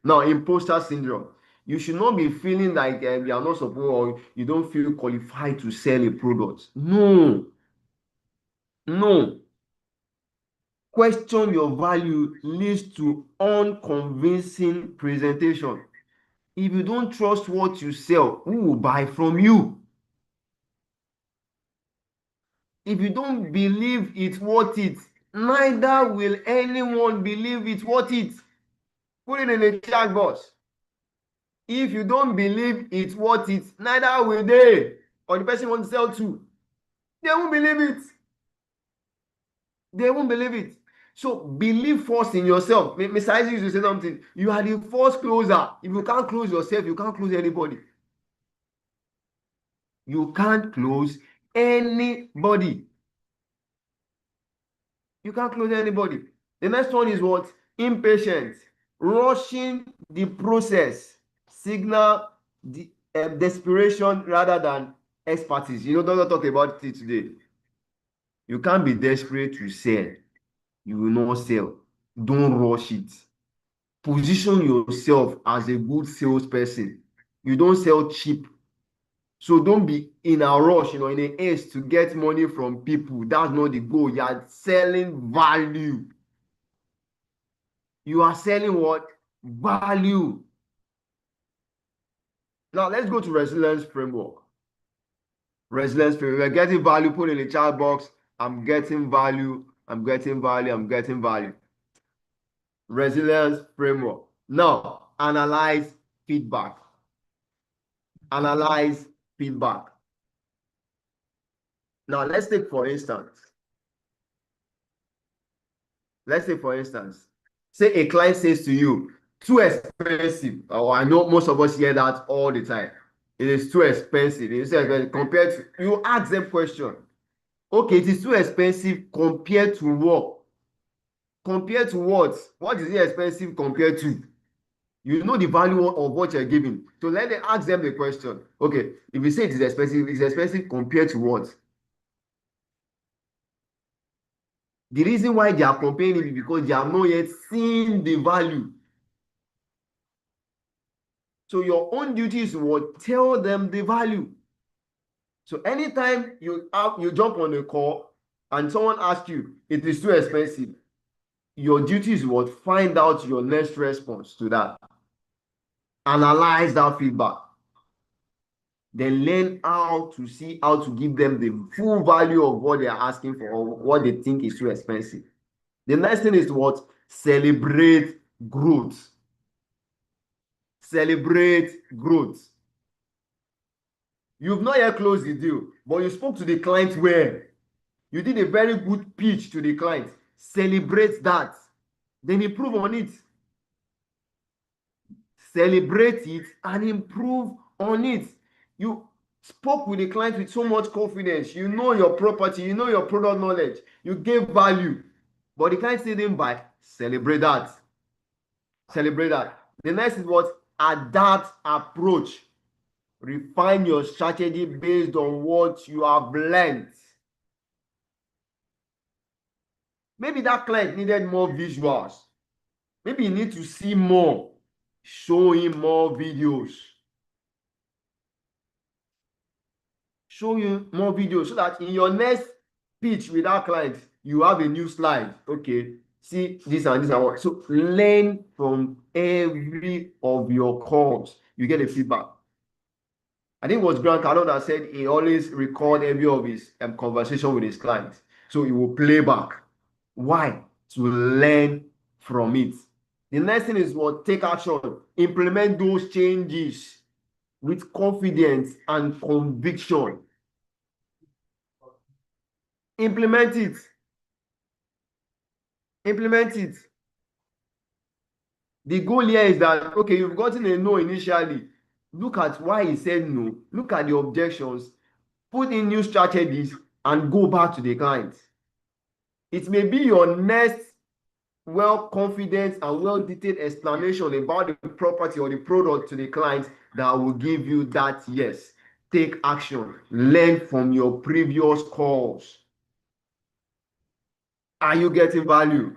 Now, imposter syndrome. You should not be feeling like you are not supposed or you don't feel qualified to sell a product. No. Question your value leads to unconvincing presentation. If you don't trust what you sell, who will buy from you? If you don't believe it's worth it, neither will anyone believe it's worth it. Put it in the chat box. If you don't believe it's worth it, neither will they, or the person you want to sell to. They won't believe it. So believe first in yourself. Mr. Isaac used to say something. You are the first closer. If you can't close yourself, you can't close anybody. You can't close anybody. You can't close anybody. The next one is what? Impatient. Rushing the process. Signal the desperation rather than expertise. You know, don't talk about it today. You can't be desperate to sell. You will not sell. Don't rush it. Position yourself as a good salesperson. You don't sell cheap. So don't be in a rush, in a haste to get money from people. That's not the goal. You are selling value. You are selling what? Value. Now let's go to resilience framework. Resilience framework. We're getting value. Put in the chat box. I'm getting value. Resilience framework. Now, analyze feedback. Now, let's take for instance, say a client says to you, too expensive. Oh, I know most of us hear that all the time. It is too expensive. Compared to, you ask them question. Okay, it is too expensive compared to what? Compared to what? What is it expensive compared to? You know the value of what you're giving. So let them ask them the question. Okay, if you say it is expensive, it's expensive compared to what? The reason why they are comparing is because they have not yet seen the value. So your own duty is to tell them the value. So anytime you jump on a call and someone asks you, it is too expensive, your duty is find out your next response to that. Analyze that feedback. Then learn how to give them the full value of what they are asking for or what they think is too expensive. The next thing is celebrate growth. You've not yet closed the deal, but you spoke to the client well. You did a very good pitch to the client. Celebrate that. Then improve on it. Celebrate it and improve on it. spoke with the client with so much confidence. You know your property, you know your product knowledge, you gave value, but the client still didn't buy. Celebrate that. Celebrate that. The next is what? Adapt approach. Refine your strategy based on what you have learned. Maybe that client needed more visuals. Maybe you need to see more. Show him more videos. Show you more videos so that in your next pitch with that client, you have a new slide. Okay, see this and this and what. So learn from every of your calls. You get a feedback. I think it was Grant Cardone that said he always record every of his conversation with his clients. So he will play back. Why? To learn from it. The next thing is what? Take action. Implement those changes with confidence and conviction. Implement it. Implement it. The goal here is that, okay, you've gotten a no initially. Look at why he said no. Look at the objections. Put in new strategies and go back to the client. It may be your next well-confident and well-detailed explanation about the property or the product to the client that will give you that yes. Take action. Learn from your previous calls. Are you getting value?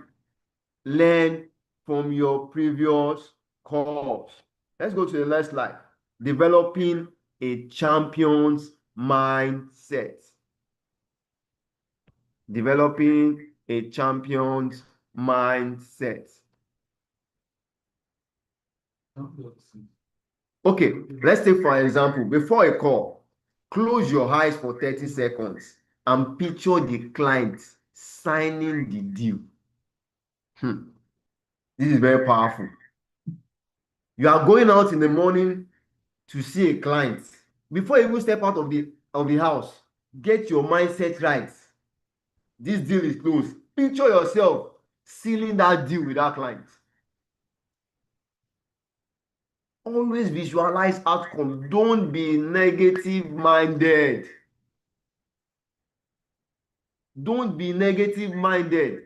Learn from your previous calls. Let's go to the next slide. Developing a champion's mindset. Developing a champion's mindset. Okay, let's take for example, before a call, close your eyes for 30 seconds and picture the client signing the deal. This is very powerful. You are going out in the morning to see a client. Before you even step out of the house, get your mindset right. This deal is closed. Picture yourself sealing that deal with that client. Always visualize outcome. Don't be negative minded. Don't be negative minded.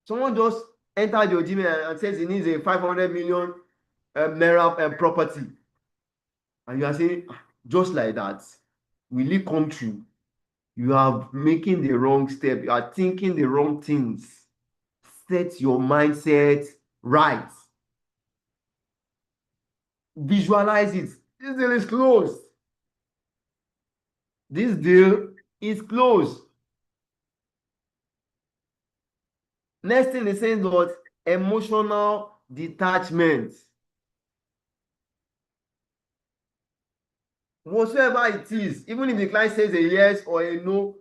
Someone just entered your Gmail and says he needs a 500 million naira property. And you are saying, just like that, will it come true? You are making the wrong step. You are thinking the wrong things. Set your mindset right. Visualize it. This deal is closed. This deal is closed. Next thing is saying what? Emotional detachment. Whatsoever it is, even if the client says a yes or a no,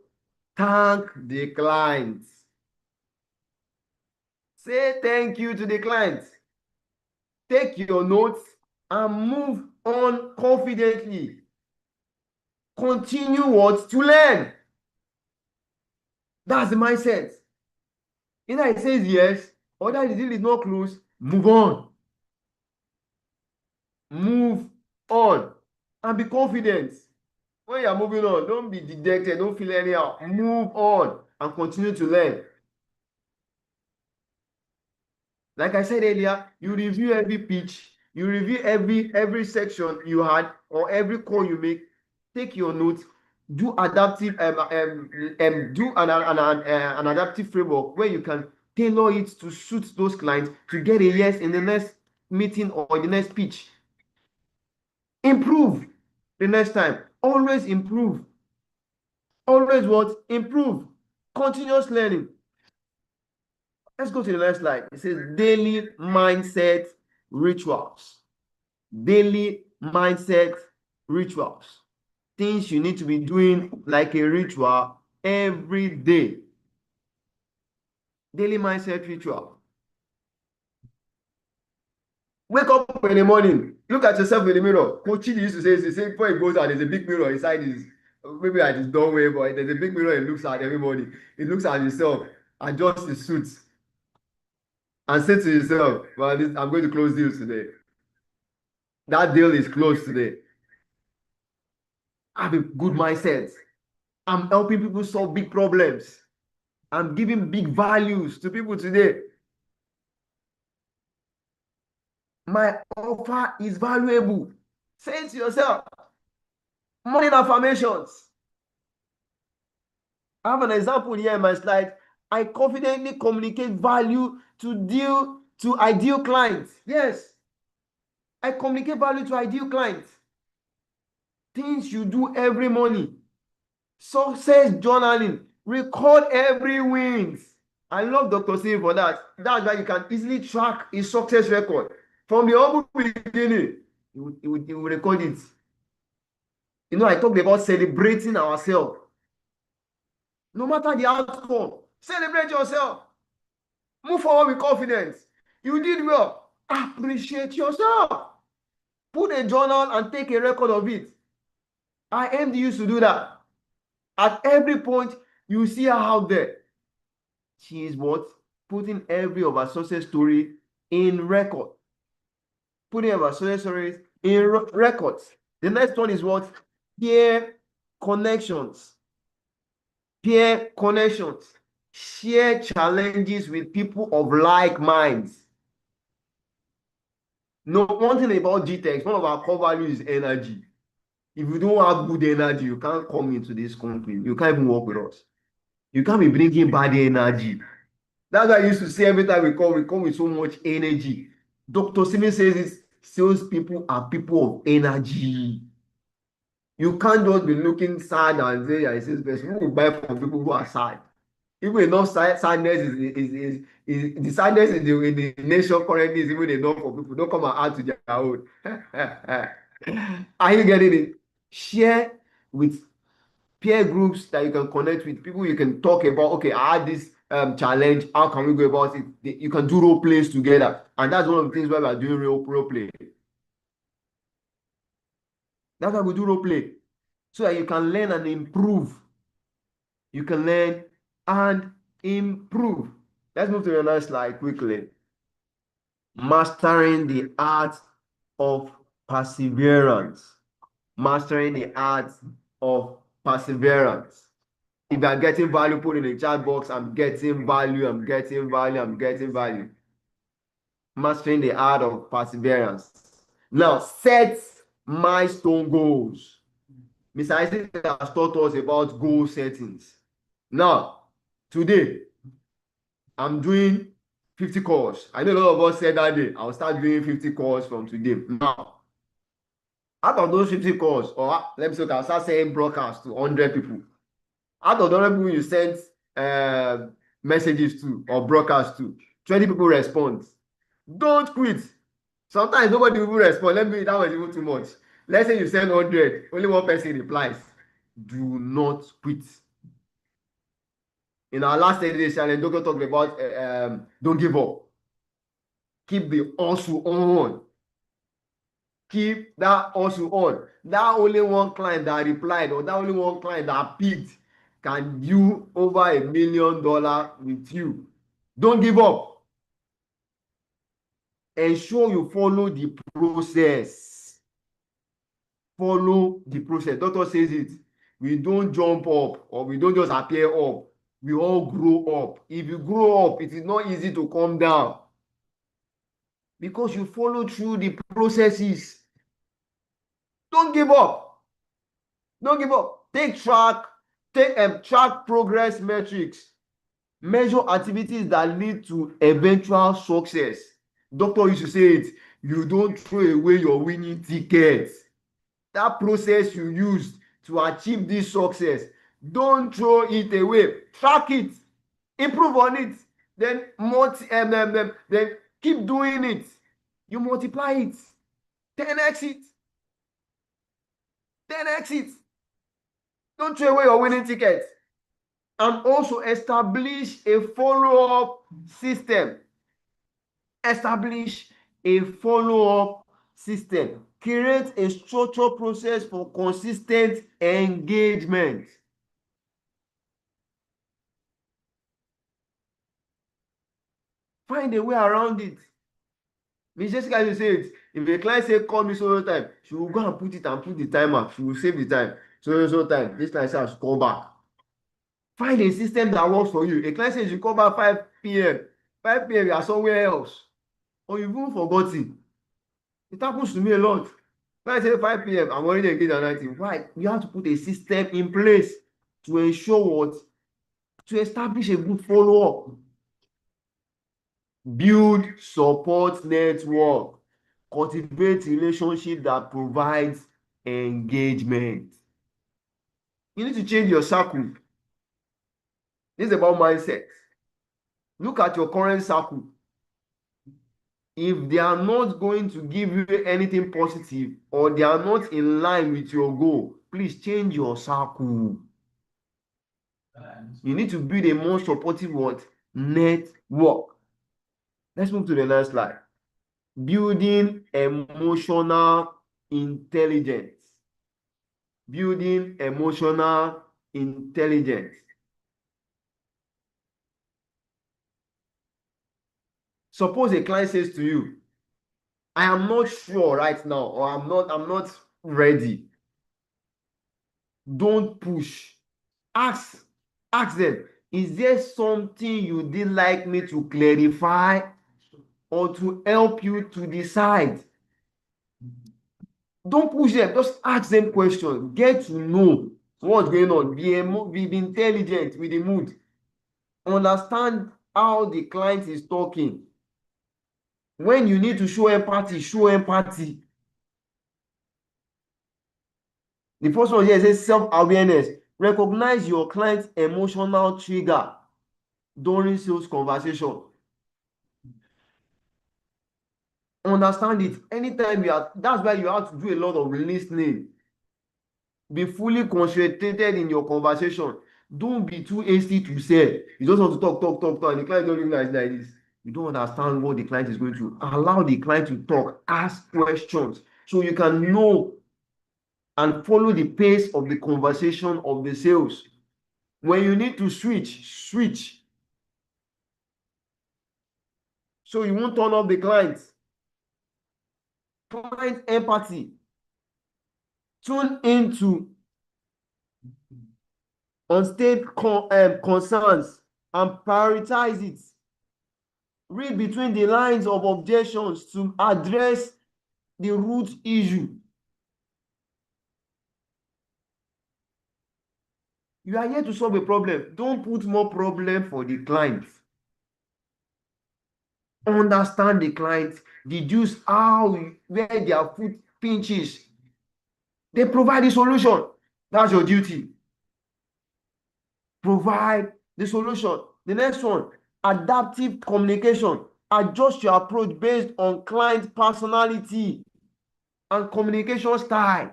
thank the client. Say thank you to the client. Take your notes and move on confidently. Continue what? To learn. That's the mindset. Either it says yes, or that the deal is not closed, move on. Move on. And be confident. When you are moving on, don't be dejected, don't feel anyhow. Move on and continue to learn. Like I said earlier, you review every pitch, you review every section you had or every call you make. Take your notes, do adaptive do an adaptive framework where you can tailor it to suit those clients to get a yes in the next meeting or the next pitch. Improve the next time. Always improve. Always what? Improve. Continuous learning. Let's go to the next slide. It says daily mindset rituals. Daily mindset rituals. Things you need to be doing like a ritual every day. Daily mindset ritual. Wake up in the morning. Look at yourself in the mirror. Coach Chidi used to say before he goes out, there's a big mirror inside his, maybe at his doorway, but there's a big mirror he looks at every morning. He looks at himself, adjusts his suit, and say to himself, well, I'm going to close deals today. That deal is closed today. have a good mindset. I'm helping people solve big problems. I'm giving big values to people today. My offer is valuable. Say it to yourself. Morning affirmations. I have an example here in my slide. I confidently communicate value to ideal clients. Yes. I communicate value to ideal clients. Things you do every morning. Success journaling. Record every wins. I love Dr. Sim for that. That's why you can easily track his success record. From the humble beginning, he will record it. You know, I talked about celebrating ourselves. No matter the outcome, celebrate yourself. Move forward with confidence. You did well. Appreciate yourself. Put a journal and take a record of it. I am used to do that. At every point, you see her out there. She is what? Putting every of her success story in record. Putting her success stories in records. The next one is what? Peer connections. Peer connections. Share challenges with people of like minds. No, one thing about GTEx, one of our core values is energy. If you don't have good energy, you can't come into this company. You can't even work with us. You can't be bringing bad energy. That's why I used to say every time we come with so much energy. Dr. Simon says this, salespeople are people of energy. You can't just be looking sad and say you're a salesperson. Who will buy from people who are sad? Even enough sadness is the sadness in the nation currently is even enough for people. Don't come and add to their own. Are you getting it? Share with peer groups that you can connect with, people you can talk about. Okay, I had this challenge. How can we go about it? You can do role plays together, and that's one of the things why we are doing role play. That's why we do role play, so that you can learn and improve. You can learn and improve. Let's move to the next slide quickly. Mastering the art of perseverance. Mastering the art of perseverance. If you are getting value, put in the chat box. I'm getting value, I'm getting value, I'm getting value. Mastering the art of perseverance. Now, set milestone goals. Mr. Isaac has taught us about goal settings. Now, today, I'm doing 50 calls. I know a lot of us said that day, I'll start doing 50 calls from today. Now, out of those 50 calls, or let me say, I'll start saying broadcast to 100 people. Out of the 100 people you sent messages to or broadcast to, 20 people respond. Don't quit. Sometimes nobody will respond. That was even too much. Let's say you send 100, only one person replies. Do not quit. In our last 30 days challenge, Doctor talked about don't give up. Keep the hustle on. Keep that hustle on. That only one client that replied or that only one client that picked can do over $1 million with you. Don't give up. Ensure you follow the process. Follow the process. Doctor says it. We don't jump up or we don't just appear up. We all grow up. If you grow up, it is not easy to come down because you follow through the processes. Don't give up. Don't give up. Track progress metrics. Measure activities that lead to eventual success. Doctor used to say it. You don't throw away your winning ticket. That process you used to achieve this success, don't throw it away. Track it. Improve on it. Then keep doing it. You multiply it. 10x it. 10x it. Don't throw away your winning ticket. And also establish a follow-up system. Establish a follow-up system. Create a structured process for consistent engagement. Find a way around it. Miss Jessica, you say it. If a client say call me so all the time, she will go and put the timer. She will save the time. so time, this client says call back. Find a system that works for you. A client says you call back 5 p.m. 5 p.m. you are somewhere else. Or you've even forgotten. It happens to me a lot. When I say 5 p.m., I'm already engaged at 19. Why? You have to put a system in place to ensure what? To establish a good follow-up. Build support network. Cultivate relationship that provides engagement. You need to change your circle. This is about mindset. Look at your current circle. If they are not going to give you anything positive or they are not in line with your goal, please change your circle. You need to build a more supportive what? Network. Let's move to the next slide. Building emotional intelligence. Building emotional intelligence. Suppose a client says to you, I am not sure right now, or I'm not ready. Don't push. Ask them, is there something you did like me to clarify or to help you to decide? Don't push them, just ask them questions. Get to know what's going on. Be intelligent with the mood. Understand how the client is talking. When you need to show empathy, show empathy. The first one here says self-awareness. Recognize your client's emotional trigger during sales conversation. Understand it. Anytime that's why you have to do a lot of listening. Be fully concentrated in your conversation. Don't be too hasty to say. You just want to talk, and the client don't recognize like this. You don't understand what the client is going to. Allow the client to talk. Ask questions so you can know and follow the pace of the conversation of the sales. When you need to switch. So you won't turn off the client. Client empathy. Tune into unstated concerns and prioritize it. Read between the lines of objections to address the root issue. You are here to solve a problem. Don't put more problem for the client. Understand the client, deduce where their foot pinches. They provide the solution. That's your duty. Provide the solution. The next one, adaptive communication. Adjust your approach based on client personality and communication style.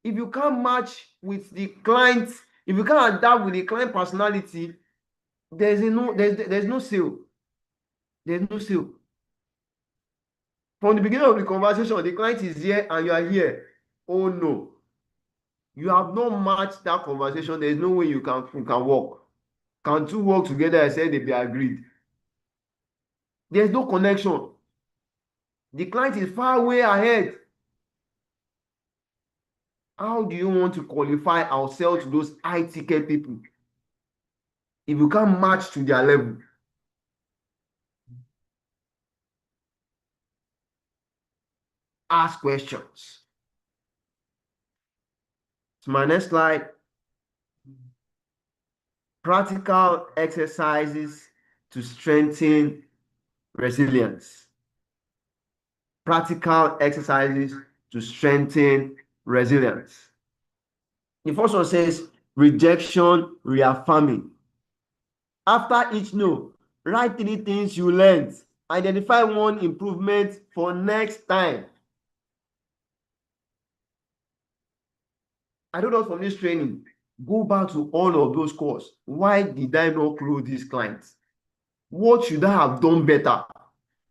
If you can't match with the client, if you can't adapt with the client personality, there's no sale. There's no sale. From the beginning of the conversation, the client is here and you are here. Oh no. You have not matched that conversation. There's no way you can work. Can two work together? I said they be agreed. There's no connection. The client is far way ahead. How do you want to qualify ourselves to those high-ticket people if you can't match to their level? Ask questions. So my next slide. Practical exercises to strengthen resilience. Practical exercises to strengthen resilience. The first one says rejection reaffirming. After each no, write 3 things you learned. Identify 1 improvement for next time. I don't know from this training. Go back to all of those calls. Why did I not close these clients? What should I have done better?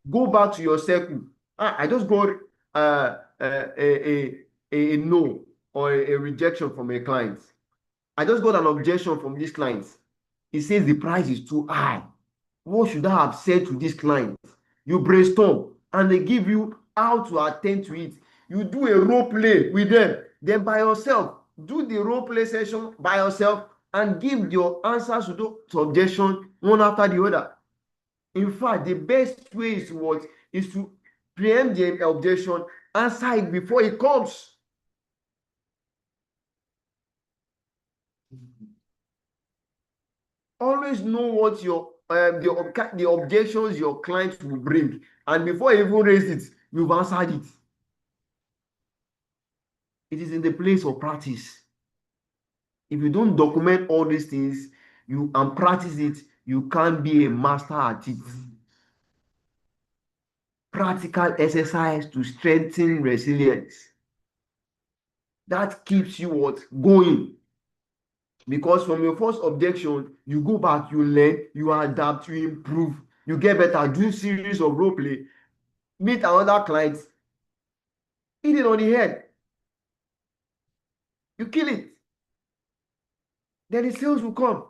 Go back to your circle. I just got a no or a rejection from a client. I just got an objection from this client. He says the price is too high. What should I have said to this client? You brainstorm and they give you how to attend to it. you do a role play with them. Then by yourself, do the role play session by yourself and give your answers to those objections one after the other. In fact, the best way is what is to preempt the objection, answer it before it comes. Always know what your the objections your client will bring, and before you even raise it, you've answered it. It is in the place of practice. If you don't document all these things, you and practice it, you can't be a master at it. Practical exercise to strengthen resilience. That keeps you what? Going. Because from your first objection, you go back, you learn, you adapt, you improve, you get better, do series of role play, meet another client, hit it on the head, you kill it. Then the sales will come.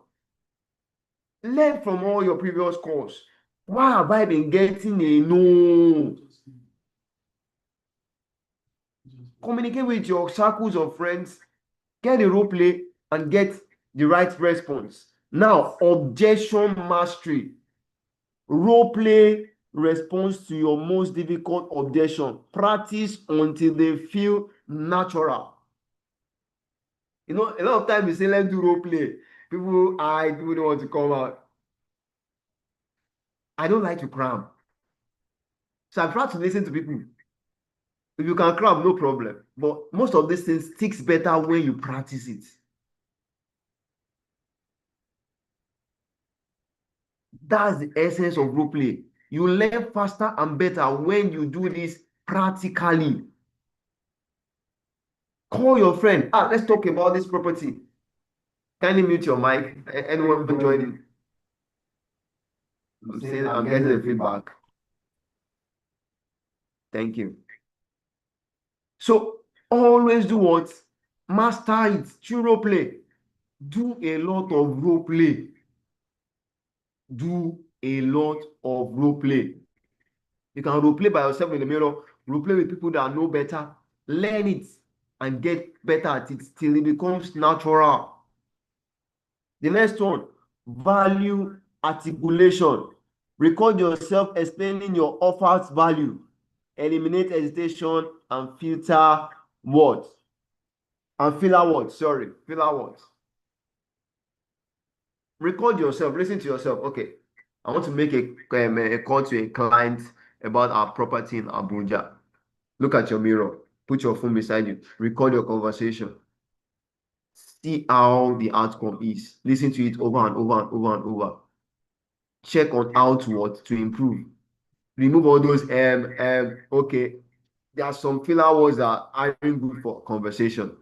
Learn from all your previous calls. Why have I been getting a no? Communicate with your circles of friends, get a role play, and get the right response. Now, objection mastery. Role play response to your most difficult objection. Practice until they feel natural. You know, a lot of times we say, let's do role play. People don't want to come out. I don't like to cram. So I try to listen to people. If you can cram, no problem. But most of these things sticks better when you practice it. That's the essence of role play. You learn faster and better when you do this practically. Call your friend. Let's talk about this property. Kindly mute your mic. Anyone joining? I'm getting the feedback. Thank you. So always do what? Master it through role play. Do a lot of role play. Do a lot of role play. You can role play by yourself in the mirror, role play with people that know better. Learn it and get better at it till it becomes natural. The next one, value articulation. Record yourself explaining your offer's value. Eliminate hesitation and filter words. Filler words. Record yourself, listen to yourself. Okay, I want to make a call to a client about our property in Abuja. Look at your mirror. Put your phone beside you. Record your conversation. See how the outcome is. Listen to it over and over and over and over. Check on how to improve. Remove all those okay. There are some filler words that aren't good for conversation.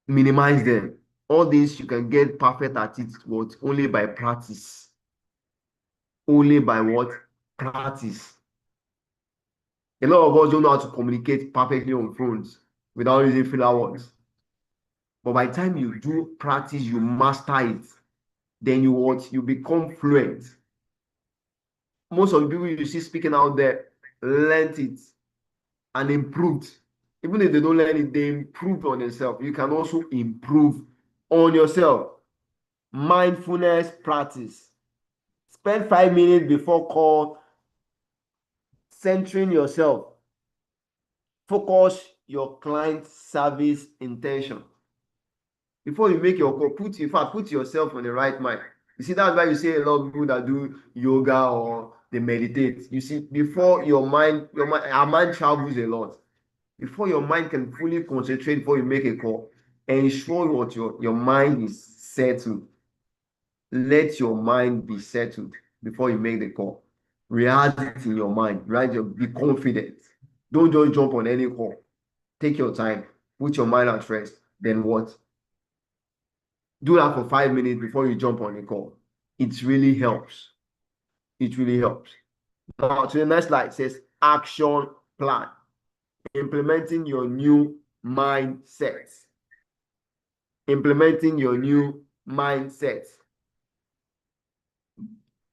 Minimize them. All this you can get perfect at it, but only by practice. Only by what? Practice. A lot of us don't know how to communicate perfectly on phones without using filler words. But by the time you do practice, you master it. Then you become fluent. Most of the people you see speaking out there learned it and improved. Even if they don't learn it, they improved on themselves. You can also improve on yourself. Mindfulness practice. Spend 5 minutes before call, centering yourself. Focus your client service intention. Before you make your call, put yourself on the right mind. You see, that's why you see a lot of people that do yoga or they meditate. You see, before our mind travels a lot. Before your mind can fully concentrate before you make a call, ensure what your mind is settled. Let your mind be settled before you make the call. Rehearse it in your mind. Be confident. Don't just jump on any call. Take your time. Put your mind at rest. Then what? Do that for 5 minutes before you jump on the call. It really helps. It really helps. Now to the next slide, it says action plan. Implementing your new mindset. Implementing your new mindset.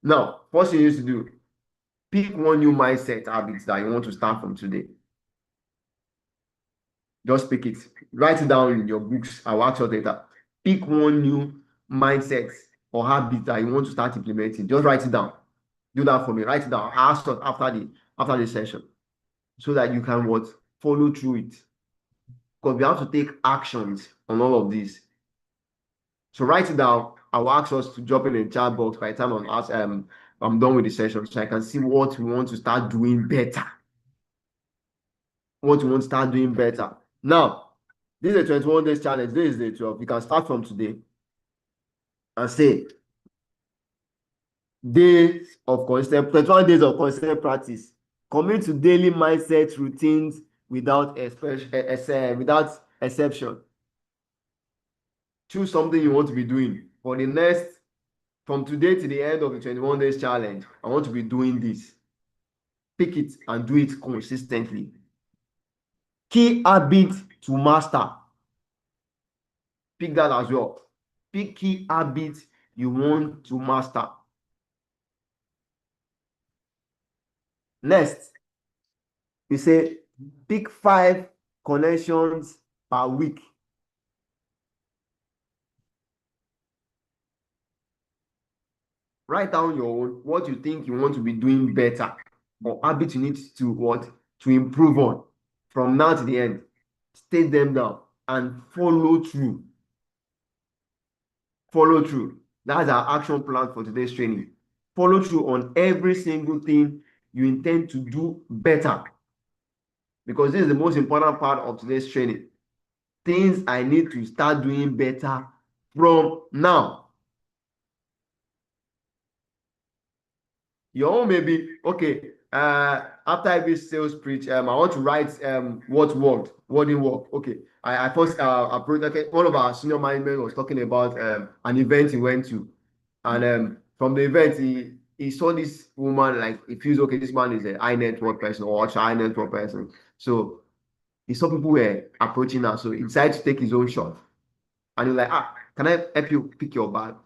Now, first thing you need to do, pick one new mindset habit that you want to start from today. Just pick it. Write it down in your books. I will ask you later. Pick one new mindset or habit that you want to start implementing. Just write it down. Do that for me. Write it down. Ask us after the session, so that you can what follow through it. Because we have to take actions on all of this. So write it down. I will ask us to drop in the chat box by the time I'm done with the session, so I can see what we want to start doing better. What we want to start doing better. Now, this is a 21 days challenge. This is day 12. You can start from today and say days of constant 21 days of constant practice. Commit to daily mindset routines without exception. Choose something you want to be doing for the next, from today to the end of the 21 days challenge. I want to be doing this. Pick it and do it consistently. Key habit to master. Pick that as well. Pick key habits you want to master. Next, you say pick 5 connections per week. Write down your own, what you think you want to be doing better, or habit you need to improve on from now to the end. State them down and follow through. Follow through. That's our action plan for today's training. Follow through on every single thing you intend to do better. Because this is the most important part of today's training. Things I need to start doing better from now. Your own may be, okay, after every sales pitch, I want to write what worked, what didn't work. Okay, I first approached, okay, one of our senior management was talking about an event he went to. And from the event, he saw this woman, like, he feels, okay, this man is a high net worth person or a high net worth person. So he saw people were approaching her. So he decided to take his own shot. And he's like, can I help you pick your bag?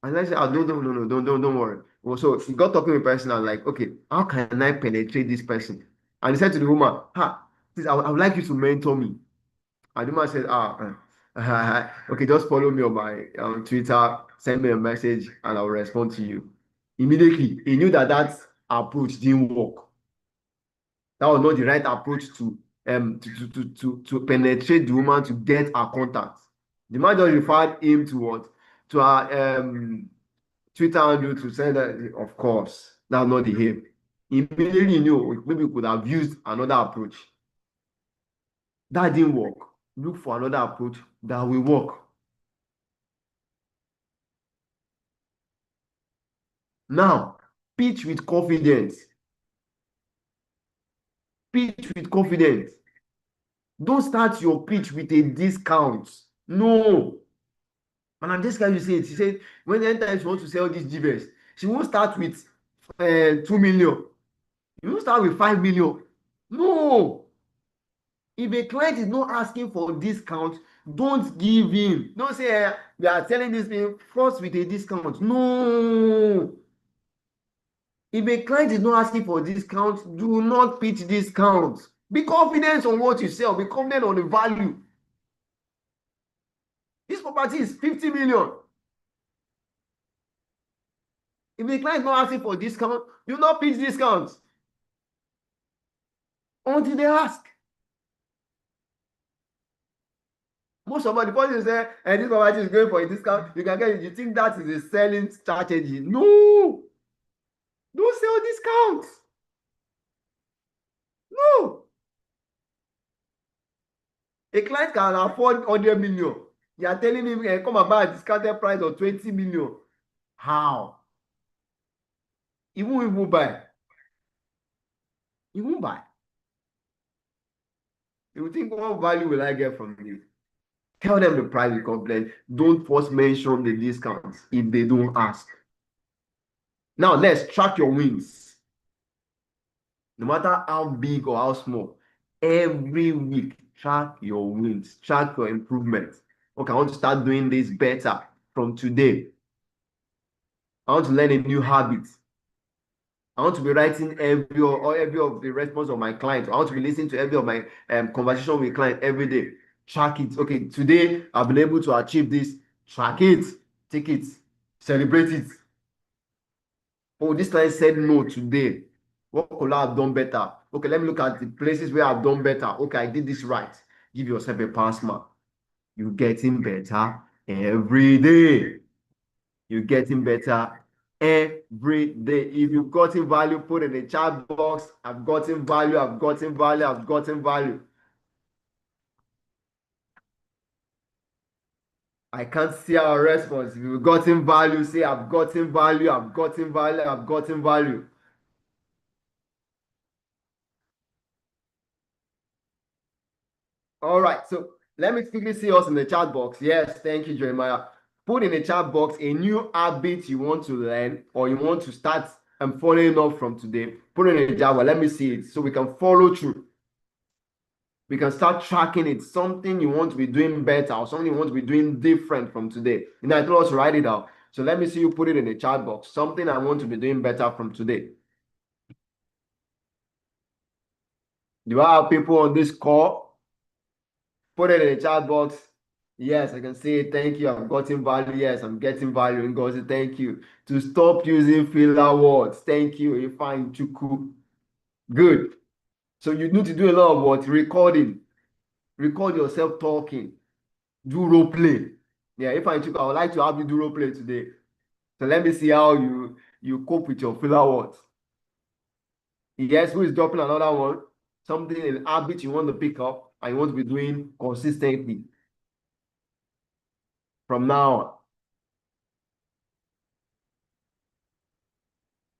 And I said, no, don't worry. Well, so he got talking with the person and like, okay, how can I penetrate this person? And he said to the woman, please, I would like you to mentor me. And the woman said, okay, just follow me on my Twitter, send me a message, and I'll respond to you. Immediately, he knew that approach didn't work. That was not the right approach to penetrate the woman to get her contact. The man just referred him to what? To our Twitter handle to say that, of course, that's not the aim. Immediately knew maybe we could have used another approach. That didn't work. Look for another approach that will work. Now, pitch with confidence. Pitch with confidence. Don't start your pitch with a discount. No. And I'm just going to say it. She said, when anytime she wants to sell this GBS, she won't start with 2 million. You won't start with 5 million. No. If a client is not asking for a discount, don't give in. Don't say, we are telling this thing first with a discount. No. If a client is not asking for a discount, do not pitch discounts. Be confident on what you sell. Be confident on the value. This property is 50 million. If the client is not asking for a discount, do not pitch discounts until they ask. Most of the person say, and this property is going for a discount, you can get it. You think that is a selling strategy? No. Don't sell discounts. No. A client can afford 100 million. You are telling him, come and buy a discounted price of 20 million. How? He won't buy. He won't buy. You will think, what value will I get from you? Tell them the price you complain. Don't first mention the discounts if they don't ask. Now, let's track your wins. No matter how big or how small, every week, track your wins, track your improvements. Okay, I want to start doing this better from today. I want to learn a new habit. I want to be writing every of the response of my client. I want to be listening to every of my conversation with client every day. Track it. Okay, today I've been able to achieve this. Track it, take it, celebrate it. Oh, this client said no today. What could I have done better? Okay, let me look at the places where I've done better. Okay, I did this right. Give yourself a pass mark. You're getting better every day. You're getting better every day. If you've gotten value, put in the chat box. I've gotten value, I've gotten value, I've gotten value. I can't see our response. If you've gotten value, say I've gotten value, I've gotten value, I've gotten value. All right, so let me quickly see us in the chat box. Yes, thank you, Jeremiah. Put in the chat box a new habit you want to learn or you want to start and following up from today. Put it in the chat box. Let me see it so we can follow through. We can start tracking it. Something you want to be doing better or something you want to be doing different from today. You know, I told us to write it out. So let me see you put it in the chat box. Something I want to be doing better from today. Do I have people on this call? Put it in the chat box. Yes, I can see it. Thank you. I've gotten value. Yes, I'm getting value. And God say thank you. To stop using filler words. Thank you. You find Chuku. Good. So you need to do a lot of what? Recording. Record yourself talking. Do role play. Yeah, if I would like to have you do role play today. So let me see how you cope with your filler words. Yes, who is dropping another one? Something, an habit you want to pick up and you want to be doing consistently from now on.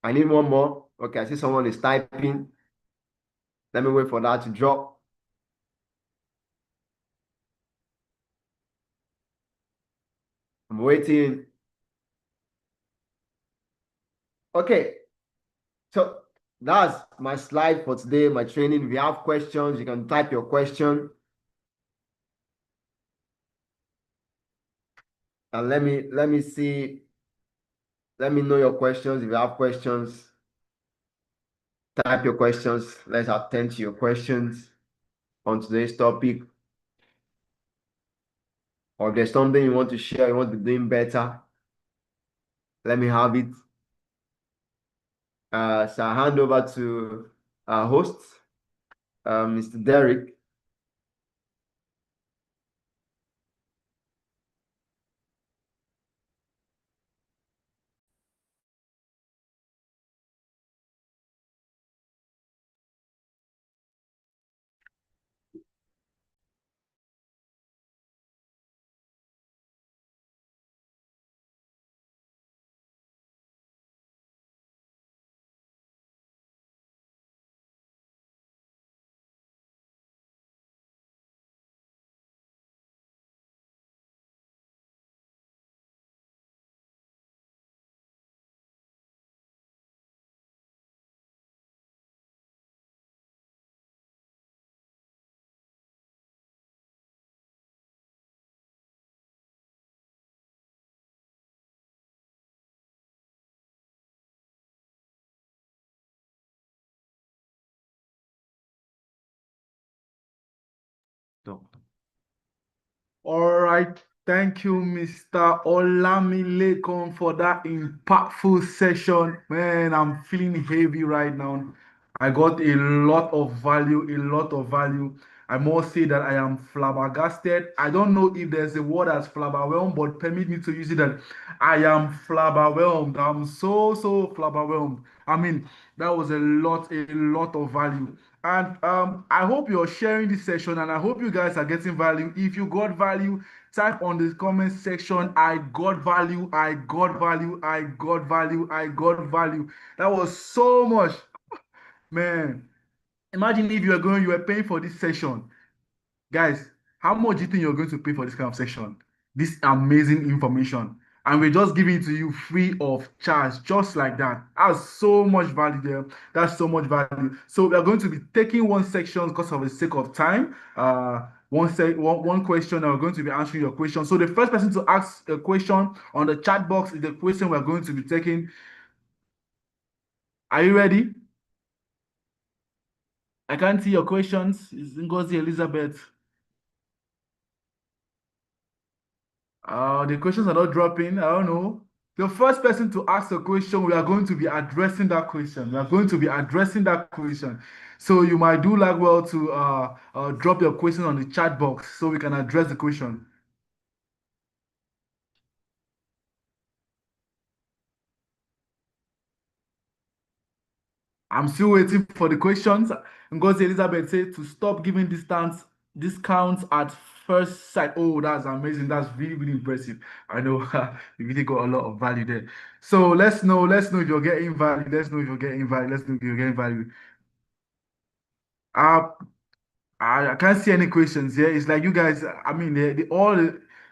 I need one more. Okay, I see someone is typing. Let me wait for that to drop. I'm waiting. Okay, so that's my slide for today, my training. If you have questions, you can type your question. And let me see. Let me know your questions. If you have questions, type your questions. Let's attend to your questions on today's topic. Or if there's something you want to share, you want to be doing better, let me have it. So I hand over to our host, Mr. Derek. All right. Thank you, Mr. Olamilekan, for that impactful session. Man, I'm feeling heavy right now. I got a lot of value, a lot of value. I must say that I am flabbergasted. I don't know if there's a word as flabberwhelmed, but permit me to use it that I am flabberwhelmed. I'm so flabberwhelmed. I mean, that was a lot of value. And I hope you're sharing this session and I hope you guys are getting value. If you got value, type on the comment section, I got value, I got value, I got value, I got value. That was so much. Man, imagine if you were paying for this session. Guys, how much do you think you're going to pay for this kind of session? This amazing information. And we're just giving it to you free of charge, just like that. That's so much value there. That's so much value. So we are going to be taking one section because of the sake of time. One question, and we're going to be answering your question. So the first person to ask a question on the chat box is the question we're going to be taking. Are you ready? I can't see your questions. It's Ngozi Elizabeth. The questions are not dropping. I don't know. The first person to ask a question, we are going to be addressing that question. So you might do like well to drop your question on the chat box so we can address the question. I'm still waiting for the questions. Ngozi Elizabeth said to stop giving discounts at first sight. Oh, that's amazing. That's really, really impressive. I know you really got a lot of value there. So let's know if you're getting value. I can't see any questions here. It's like you guys, I mean,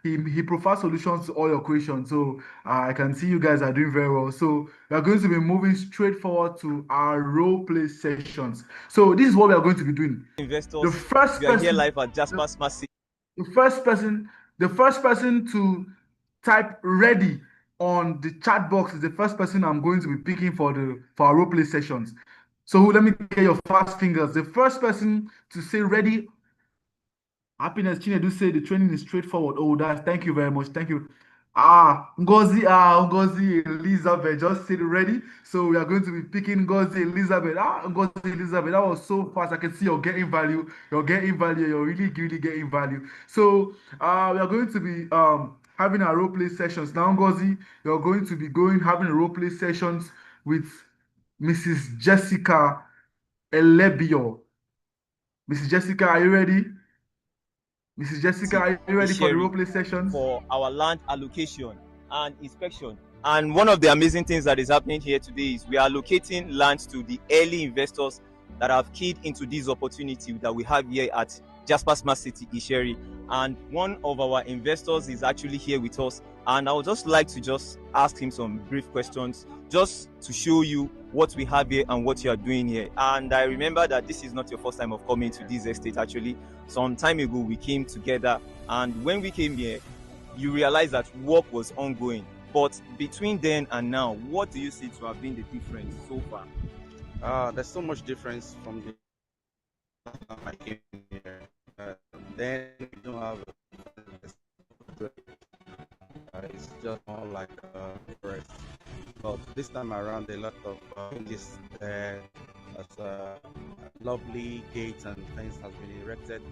he provides solutions to all your questions. So I can see you guys are doing very well. So we are going to be moving straight forward to our role play sessions. So this is what we are going to be doing. Investors, The first we are here person, live at Jasper Smart City. the first person to type ready on the chat box is the first person I'm going to be picking for our role play sessions. So let me get your fast fingers. The first person to say ready. Happiness Chinedu say the training is straightforward. Oh, thank you very much. Thank you. Ngozi Elizabeth just said ready. So we are going to be picking Ngozi Elizabeth. Ngozi Elizabeth, that was so fast. I can see you're getting value. You're really, really getting value. So we are going to be having our role play sessions. Now, Ngozi, you're going to be having a role play sessions with Mrs. Jessica Elebio. Mrs. Jessica, are you ready? Mrs. Jessica, are you ready for the role play sessions? For our land allocation and inspection. And one of the amazing things that is happening here today is we are allocating land to the early investors that have keyed into this opportunity that we have here at Jasper Smart City, Isheri. And one of our investors is actually here with us. And I would just like to ask him some brief questions just to show you what we have here and what you are doing here. And I remember that this is not your first time of coming to this estate. Actually, some time ago we came together, and when we came here, you realized that work was ongoing. But between then and now, what do you see to have been the difference so far? There's so much difference from the time I came here. Then we don't have it's just more like forest. But this time around, a lot of changes there. As lovely gates and things has been erected,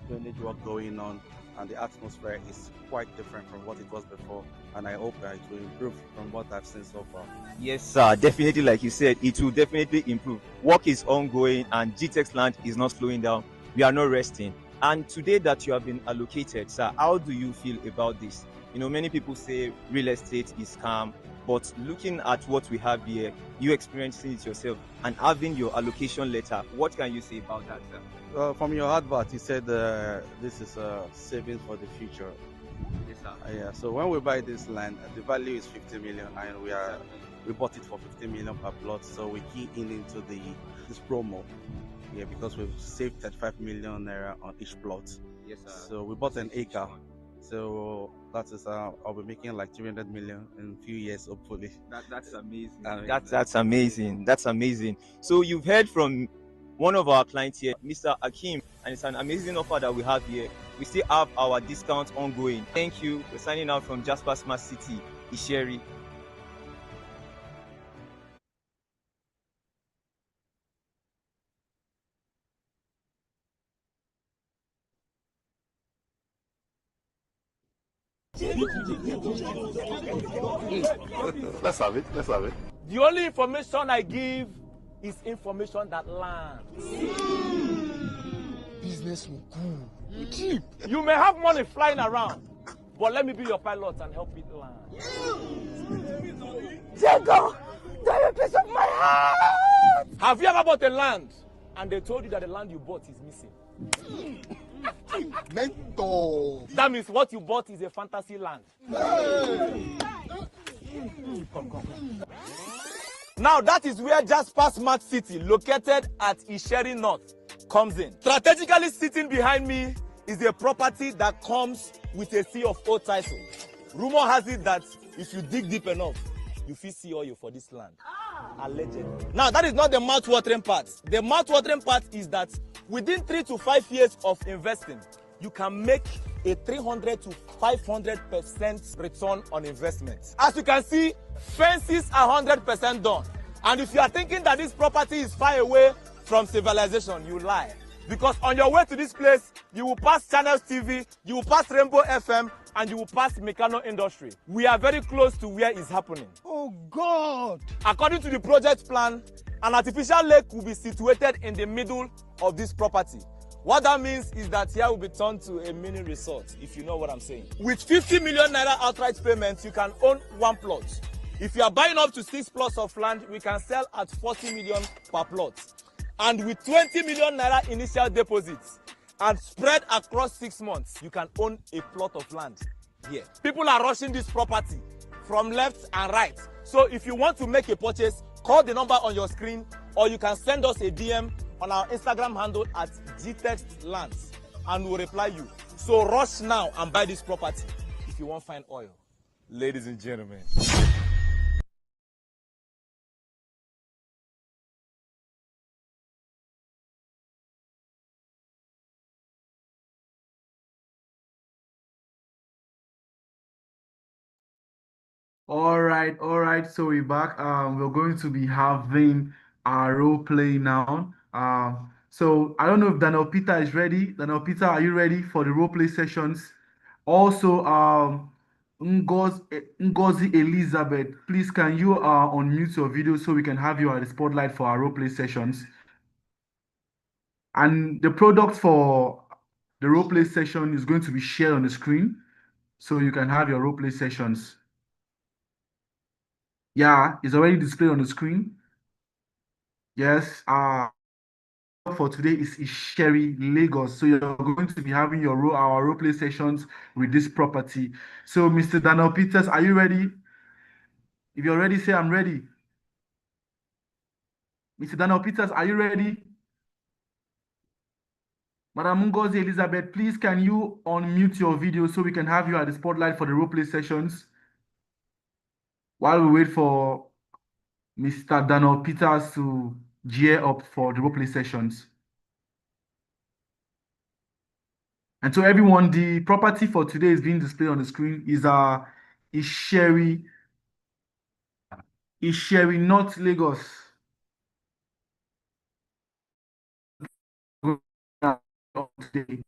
drainage work going on, and the atmosphere is quite different from what it was before. And I hope that it will improve from what I've seen so far. Yes, sir. Definitely, like you said, it will definitely improve. Work is ongoing, and GTEX land is not slowing down. We are not resting. And today that you have been allocated, sir, how do you feel about this? You know, many people say real estate is calm, but looking at what we have here, you experiencing it yourself and having your allocation letter, what can you say about that, sir? From your advert, you said this is savings for the future. Yes, sir. Yeah. So when we buy this land, the value is 50 million, and we bought it for 50 million per plot. So we key into this promo. Yeah, because we've saved 35 million naira on each plot. Yes, sir. So we bought an acre. So that is I'll be making like 300 million in a few years, hopefully. That's amazing. That's amazing. That's amazing. So you've heard from one of our clients here, Mr. Akim, and it's an amazing offer that we have here. We still have our discount ongoing. Thank you. We're signing out from Jasper Smart City, Isheri. Let's have it. The only information I give is information that lands. Business will go. Cheap. You may have money flying around, but let me be your pilot and help it land. Jacob, tell a piece of my heart. Have you ever bought a land and they told you that the land you bought is missing? Mentor. That means what you bought is a fantasy land. Come. Now that is where Jasper Smart City, located at Isheri North, comes in. Strategically sitting behind me is a property that comes with a sea of old title. Rumor has it that if you dig deep enough, you will see oil for this land. Allegedly. Now, that is not the mouth-watering part. The mouth-watering part is that within 3 to 5 years of investing, you can make a 300 to 500% return on investment. As you can see, fences are 100% done. And if you are thinking that this property is far away from civilization, you lie. Because on your way to this place, you will pass Channels TV, you will pass Rainbow FM, and you will pass Meccano Industry. We are very close to where it's happening. Oh God! According to the project plan, an artificial lake will be situated in the middle of this property. What that means is that here will be turned to a mini resort, if you know what I'm saying. With 50 million naira outright payments, you can own one plot. If you are buying up to 6 plots of land, we can sell at 40 million per plot. And with 20 million naira initial deposits and spread across 6 months, you can own a plot of land here. People are rushing this property from left and right. So if you want to make a purchase, call the number on your screen, or you can send us a DM on our Instagram handle at gtextlands, and we'll reply you. So rush now and buy this property if you want fine oil. Ladies and gentlemen. All right. So we're back. We're going to be having our role play now. So I don't know if Daniel Peter is ready. Daniel Peter, are you ready for the role play sessions? Also, Ngozi Elizabeth, please can you unmute your video so we can have you at the spotlight for our role play sessions? And the product for the role play session is going to be shared on the screen, so you can have your role play sessions. Yeah, it's already displayed on the screen. Yes. For today is Sherry Lagos. So you're going to be having our role play sessions with this property. So Mr. Daniel Peters, are you ready? If you're ready, say I'm ready. Mr. Daniel Peters, are you ready? Madam Ngozi Elizabeth, please can you unmute your video so we can have you at the spotlight for the role play sessions while we wait for Mr. Daniel Peters to gear up for the role play sessions. And so everyone, the property for today is being displayed on the screen is Sherry North Lagos. Today.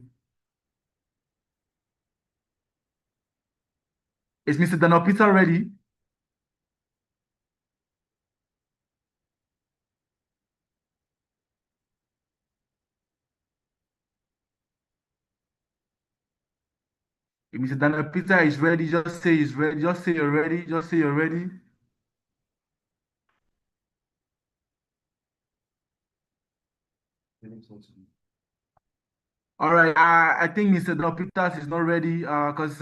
Is Mr. Daniel Peter ready? If Mr. Daniel Peter is ready, just say he's ready. Just say you're ready. Just say you're ready. All right. I think Mr. Daniel Peters is not ready because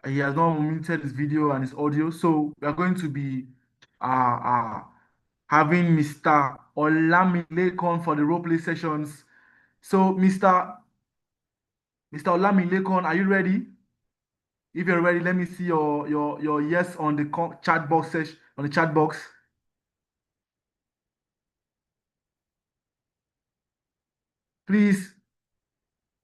he has not muted his video and his audio. So we are going to be having Mr. Olamilekan for the role play sessions. So Mr. Olamilekan, are you ready? If you're ready, let me see your yes on the chat box on the chat box. Please,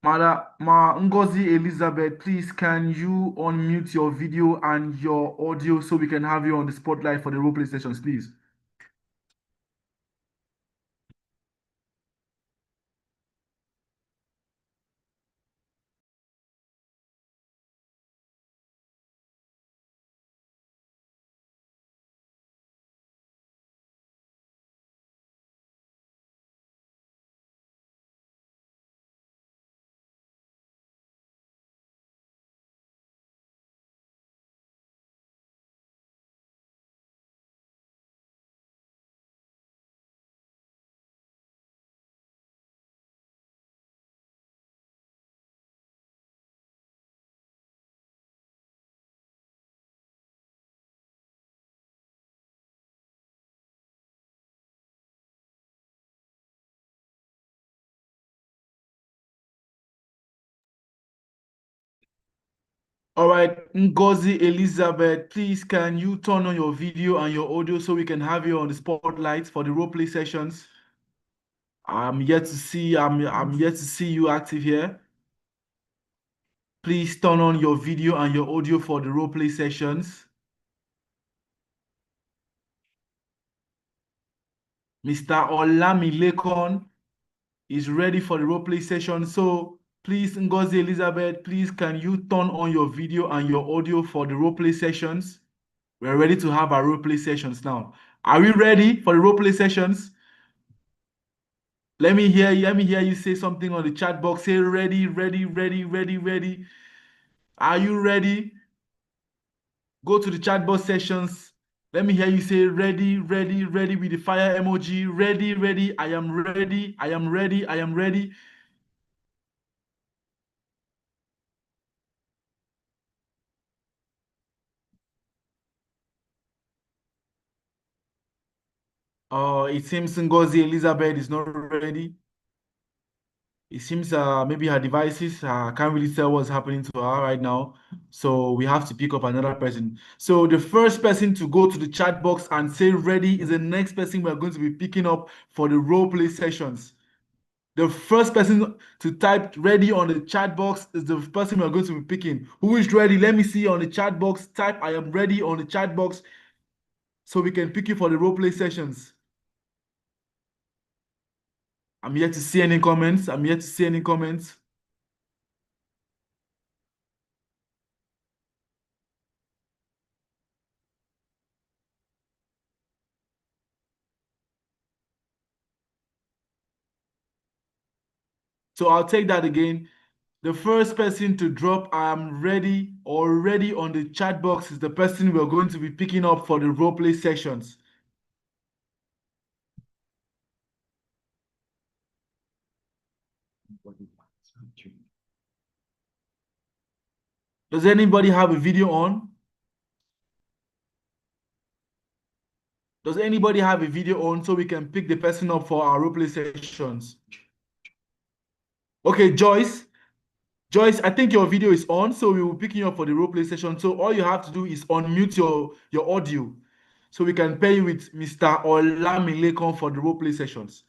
Ngozi Elizabeth, please can you unmute your video and your audio so we can have you on the spotlight for the role play sessions, please? All right, Ngozi Elizabeth, please can you turn on your video and your audio so we can have you on the spotlight for the role play sessions? I'm yet to see you active here. Please turn on your video and your audio for the role play sessions. Mr. Olamilekon is ready for the role play session. So please, Ngozi Elizabeth, please can you turn on your video and your audio for the role play sessions? We're ready to have our role play sessions now. Are we ready for the role play sessions? Let me hear you say something on the chat box. Say ready, ready, ready, ready, ready. Are you ready? Go to the chat box sessions. Let me hear you say ready, ready, ready with the fire emoji. Ready, ready. I am ready. I am ready. I am ready. It seems Ngozi Elizabeth is not ready. It seems maybe her devices can't really tell what's happening to her right now. So we have to pick up another person. So the first person to go to the chat box and say ready is the next person we're going to be picking up for the role play sessions. The first person to type ready on the chat box is the person we're going to be picking. Who is ready? Let me see on the chat box. Type I am ready on the chat box so we can pick you for the role play sessions. I'm yet to see any comments. I'm yet to see any comments. So I'll take that again. The first person to drop I am ready already on the chat box is the person we're going to be picking up for the roleplay sessions. Does anybody have a video on? Does anybody have a video on so we can pick the person up for our roleplay sessions? Okay, Joyce. Joyce, I think your video is on, so we will pick you up for the roleplay session. So all you have to do is unmute your audio so we can pair you with Mr. Olamilekon for the roleplay sessions.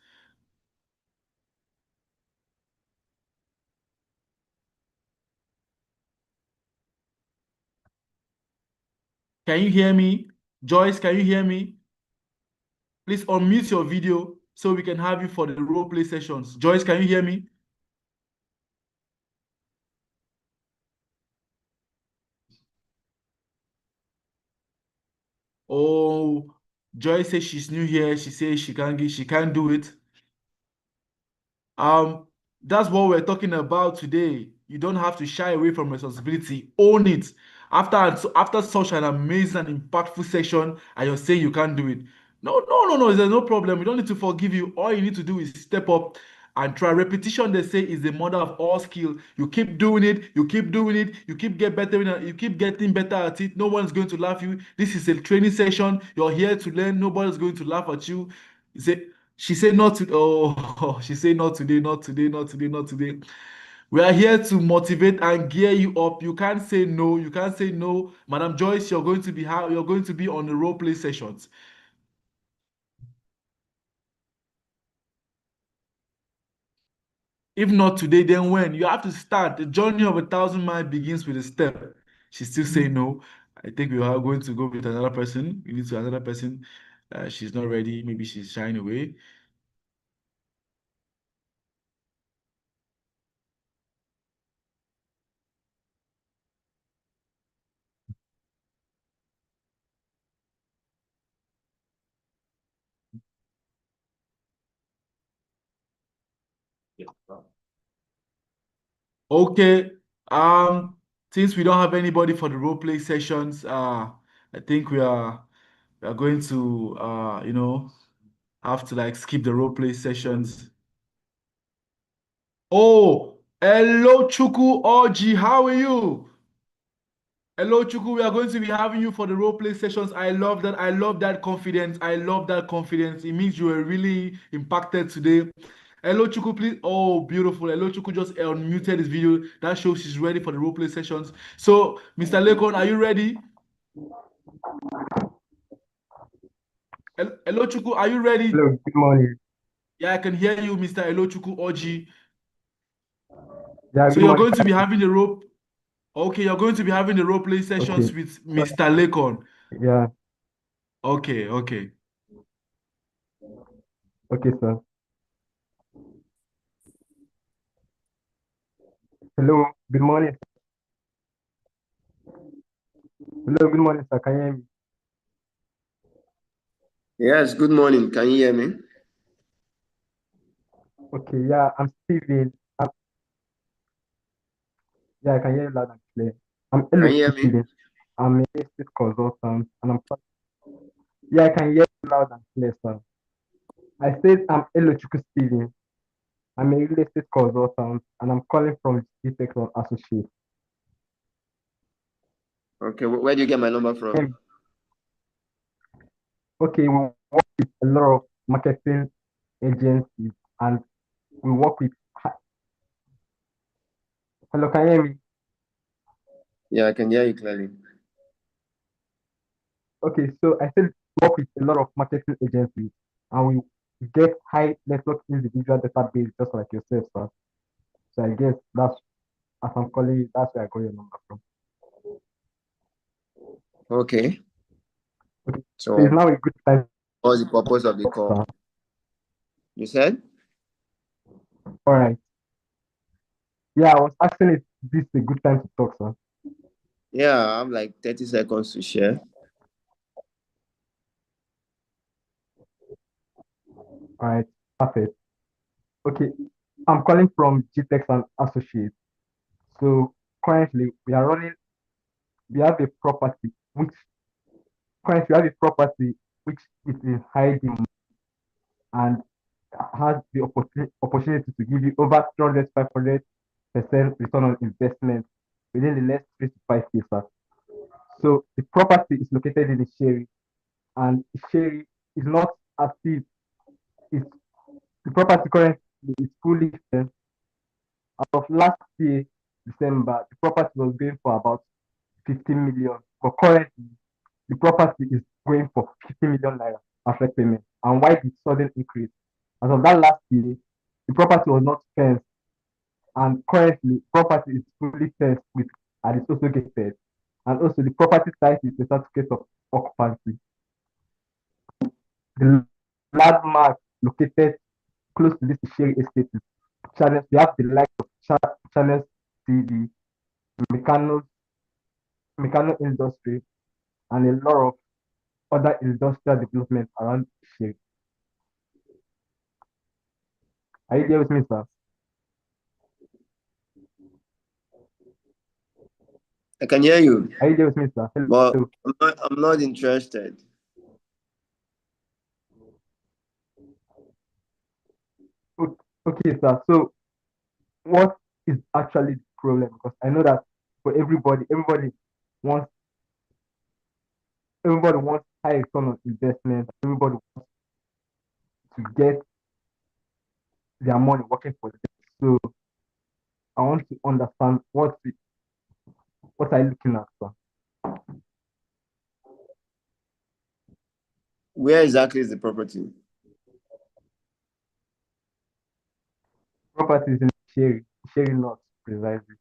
Can you hear me? Joyce, can you hear me? Please unmute your video so we can have you for the role play sessions. Joyce, can you hear me? Oh, Joyce says she's new here. She says she can't do it. That's what we're talking about today. You don't have to shy away from responsibility. Own it. After such an amazing and impactful session, and you're saying you can't do it. No. There's no problem. We don't need to forgive you. All you need to do is step up and try. Repetition, they say, is the mother of all skill. You keep doing it. You keep doing it. You keep you keep getting better at it. No one's going to laugh you. This is a training session. You're here to learn. Nobody's going to laugh at you. She said not to. Oh, she said not today, not today, not today, not today. We are here to motivate and gear you up. You can't say no. You can't say no, Madam Joyce. You're going to be on the role play sessions. If not today, then when? You have to start. The journey of 1,000 miles begins with a step. She's still saying no. I think we are going to go with another person. We need to another person. She's not ready. Maybe she's shying away. Okay. Since we don't have anybody for the role play sessions, I think we are going to have to like skip the role play sessions. Oh, hello Chuku Oji, how are you? Hello Chuku, we are going to be having you for the role play sessions. I love that. I love that confidence. I love that confidence. It means you were really impacted today. Hello Chuku, please. Oh, beautiful. Hello Chuku just unmuted his video. That shows she's ready for the role play sessions. So, Mr. Lekon, are you ready? Hello Chuku, are you ready? Hello, good morning. Yeah, I can hear you, Mr. Hello Chuku Oji. Yeah, So good you're morning. going to be having the role. Okay, you're going to be having the role play sessions Okay. with Mr. Lekon. Yeah, Okay, okay. okay, sir. Hello, good morning. Hello, good morning, sir. Can you hear me? Yes, good morning. Can you hear me? Okay, yeah, I'm Steven. Yeah, I can hear you loud and clear. I'm Can you hear me? Steven. I'm a real estate consultant, and yeah, I can hear you loud and clear, sir. I said I'm Elochukwu Steven. I'm a real estate consultant, and I'm calling from GTech Associates. Okay, where do you get my number from? Okay, we work with a lot of marketing agencies, and we work with. Hello, can you hear me? Yeah, I can hear you clearly. Okay, so I said we work with a lot of marketing agencies, and we get high network individual database just like yourself, sir. So I guess that's as I'm calling you, that's where I got your number from. Okay. So it's now a good time. What's the purpose of the call? Sir. You said? All right. Yeah, I was asking if this is a good time to talk, sir. Yeah, I have like 30 seconds to share. All right, perfect. Okay, I'm calling from GTech and Associates. So currently we have a property which is in high demand and has the opportunity to give you over 300, 500% return on investment within the next 3 to 5 years, sir. So the property is located in Isheri, and Isheri is not as if it's the property currently is fully fenced. As of last year, December, the property was going for about 15 million, but currently the property is going for 50 million naira after payment. And why the sudden increase? As of that last year, the property was not fenced, and currently property is fully fenced with and it's also gated. And also the property type is a certificate of occupancy. The landmark located close to this Isheri estate is channels. We have the likes of channels TV, Meccano industry, and a lot of other industrial development around Isheri. Are you there with me, sir? I can hear you. Are you there with me, sir? Hello. But I'm not interested. Okay, sir. So what is actually the problem? Because I know that for everybody wants high return on investment. Everybody wants to get their money working for them. So I want to understand what are you looking at, sir? Where exactly is the property? Property is in Sherry North, precisely.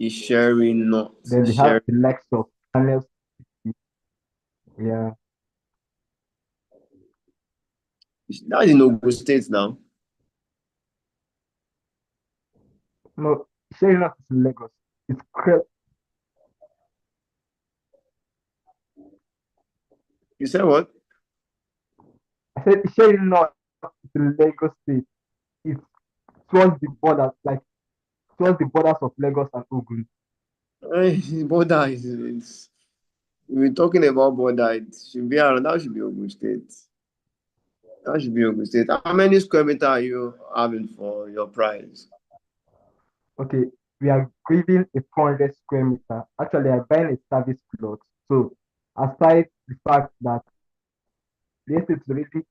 Isheri North. Then they have the likes of channels. Yeah. That's in Ogun State now. No, Sherry North is in Lagos. It's You said what? I said Sherry North is in Lagos State. It's towards the borders, towards the borders of Lagos and Ogun. Border is we're talking about border. It should be around. That should be Ogun State. That should be Ogun State. How many square meter are you having for your price? Okay, we are giving a 400 square meter. Actually, I'm buying a service plot. So, aside the fact that the estate is already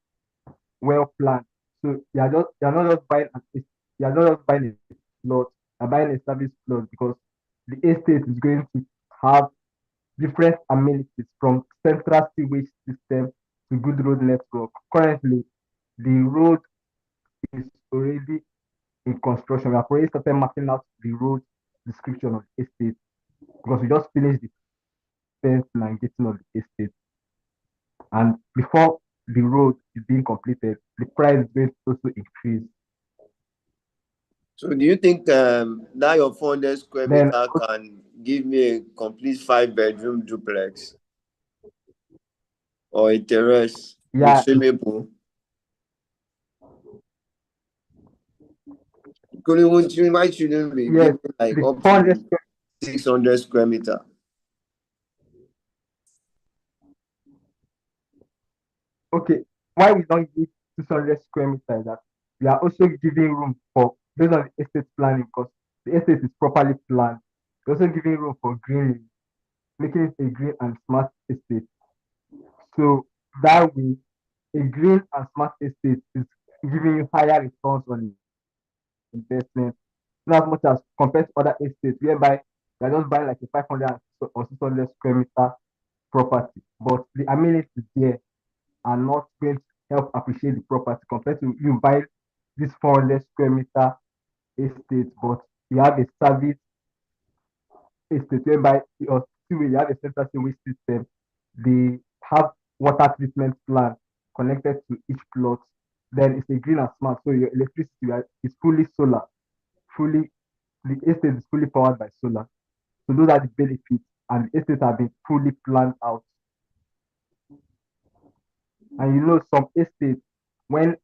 well planned, So you're not just buying you're not just buying a plot, you're buying a service plot because the estate is going to have different amenities from central sewage system to good road network. Currently, the road is already in construction. We have already started mapping out the road description of the estate because we just finished the fencing and getting of the estate. And before the road is being completed, the price is going to also increase. So do you think that your 400 square Then meter can give me a complete 5-bedroom duplex or a terrace with swimming pool? Why shouldn't we give like up to 600 square meter? Okay, why we don't give 600 square meters? That we are also giving room for based on the estate planning because the estate is properly planned. We're also giving room for greenery, making it a green and smart estate. So that way, a green and smart estate is giving you higher returns on investment, not as much as compared to other estates whereby you're just buying like a 500 or 600 square meter property, but the amenities there are not going to help appreciate the property compared to you buy this 400 square meter estate, but you have a service estate whereby your sewage, you have a central sewage system. They have water treatment plant connected to each plot. Then it's a green and smart, so your electricity is fully solar, fully the estate is fully powered by solar. So those are the benefits, and the estates have been fully planned out. And you know, some estates, when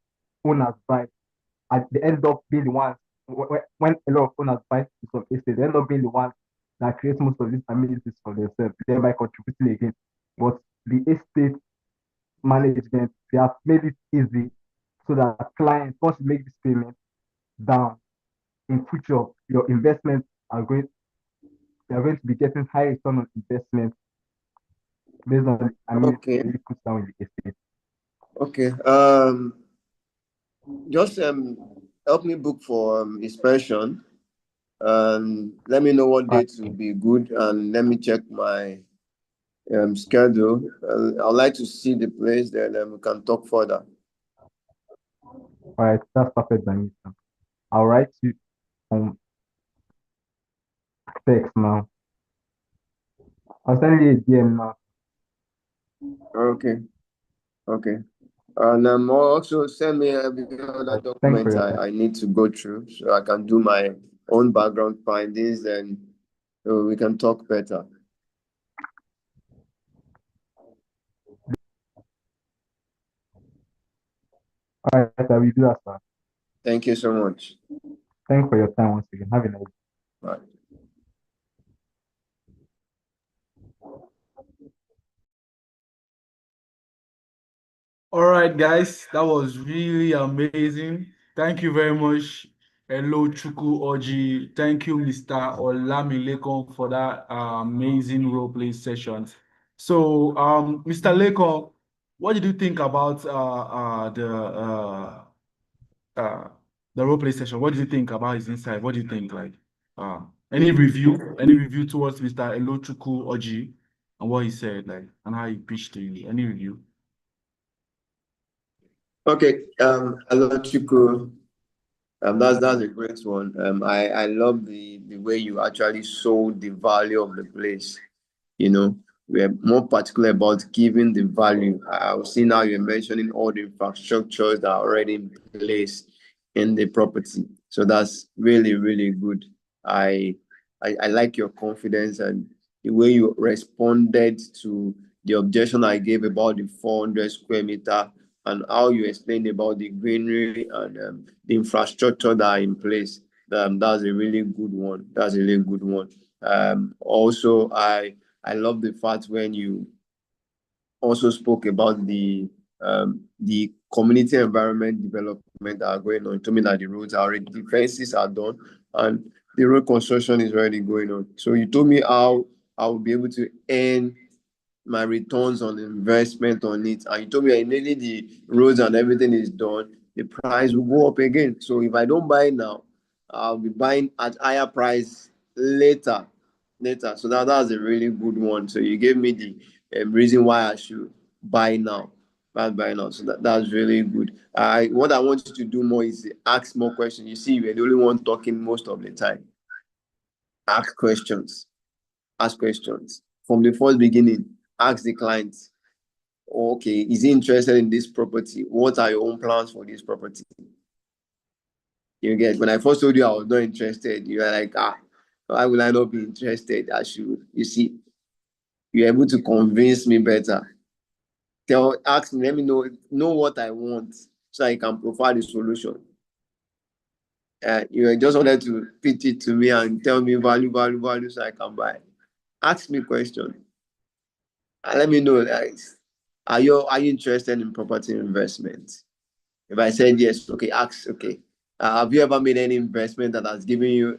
owners buy, they end up being the ones, when a lot of owners buy some estates, they end up being the ones that create most of these amenities for themselves, thereby contributing again. But the estate management, they have made it easy so that clients, once you make this payment down, in future, your investments are going, you are going to be getting high return on investment based on the amenities you put down in the estate. Okay. Just help me book for inspection. Let me know what dates will be good, and let me check my schedule. I'd like to see the place, then we can talk further. All right, that's perfect by me. I'll write you on text now. I'll send you a DM now. Okay. Okay. And also send me every other document I need to go through so I can do my own background findings, and we can talk better. All right, I will do that, sir. Thank you so much. Thanks for your time once again. Have a nice day. Bye. All right, guys, that was really amazing. Thank you very much. Hello, Chuku Oji. Thank you, Mr. Olamilekon, for that amazing roleplay session. So, Mr. Lekon, what did you think about the roleplay session? What did you think about his insight? What do you think? Like, any review towards Mr. Elochukwu Oji and what he said, like, and how he pitched to you? Any review? Okay, Elochukwu, that's a great one. I love the way you actually sold the value of the place. You know, we are more particular about giving the value. I was seeing how you're mentioning all the infrastructures that are already in place in the property. So that's really, really good. I like your confidence and the way you responded to the objection I gave about the 400 square meter and how you explained about the greenery and the infrastructure that are in place. That's a really good one. That's a really good one. Also, I love the fact when you also spoke about the community environment development that are going on. You told me that the roads are already, the fences are done, and the road construction is already going on. So you told me how I will be able to earn my returns on investment on it. And you told me immediately the roads and everything is done, the price will go up again. So if I don't buy now, I'll be buying at higher price later. So that's a really good one. So you gave me the reason why I should buy now. Buy now. So that's really good. What I want you to do more is ask more questions. You see, you're the only one talking most of the time. Ask questions. Ask questions. From the first beginning, ask the client, okay, is he interested in this property? What are your own plans for this property? You get, when I first told you I was not interested, you were like, why will I not be interested? You see, you're able to convince me better. Ask me, let me know what I want so I can provide the solution. You just wanted to pitch it to me and tell me value so I can buy. Ask me questions. And let me know, guys, are you interested in property investment? If I said yes, okay, ask, okay, have you ever made any investment that has given you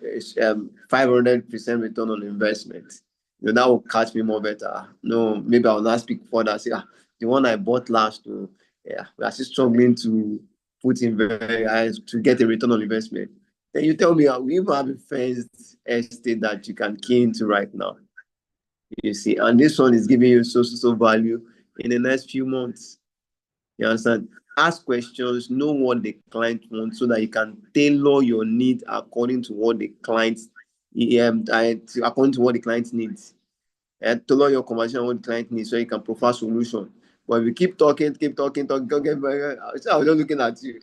500% return on investment? That will catch me more better. No, maybe I will not speak further. Say, the one I bought last, we are still struggling to put in very high to get a return on investment. Then you tell me, we even have a fenced estate that you can key into right now. You see, and this one is giving you so value in the next few months. You understand? Ask questions, know what the client wants so that you can tailor your need according to what the client according to what the client needs. And tailor your conversation on what the client needs so you can provide solution. But if you keep talking, I was just looking at you.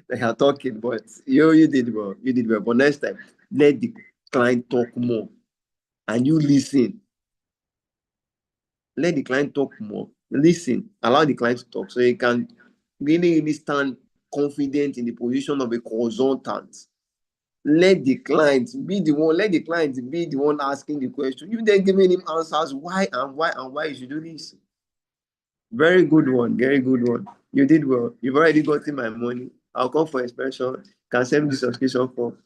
They are talking, but you did well. You did well. But next time, let the client talk more and you listen. Let the client talk more. Listen. Allow the client to talk so you can really stand confident in the position of a consultant. Let the client be the one asking the question. You then giving him answers why you should do this. Very good one. Very good one. You did well. You've already gotten my money. I'll come for inspection. Can send me the subscription form.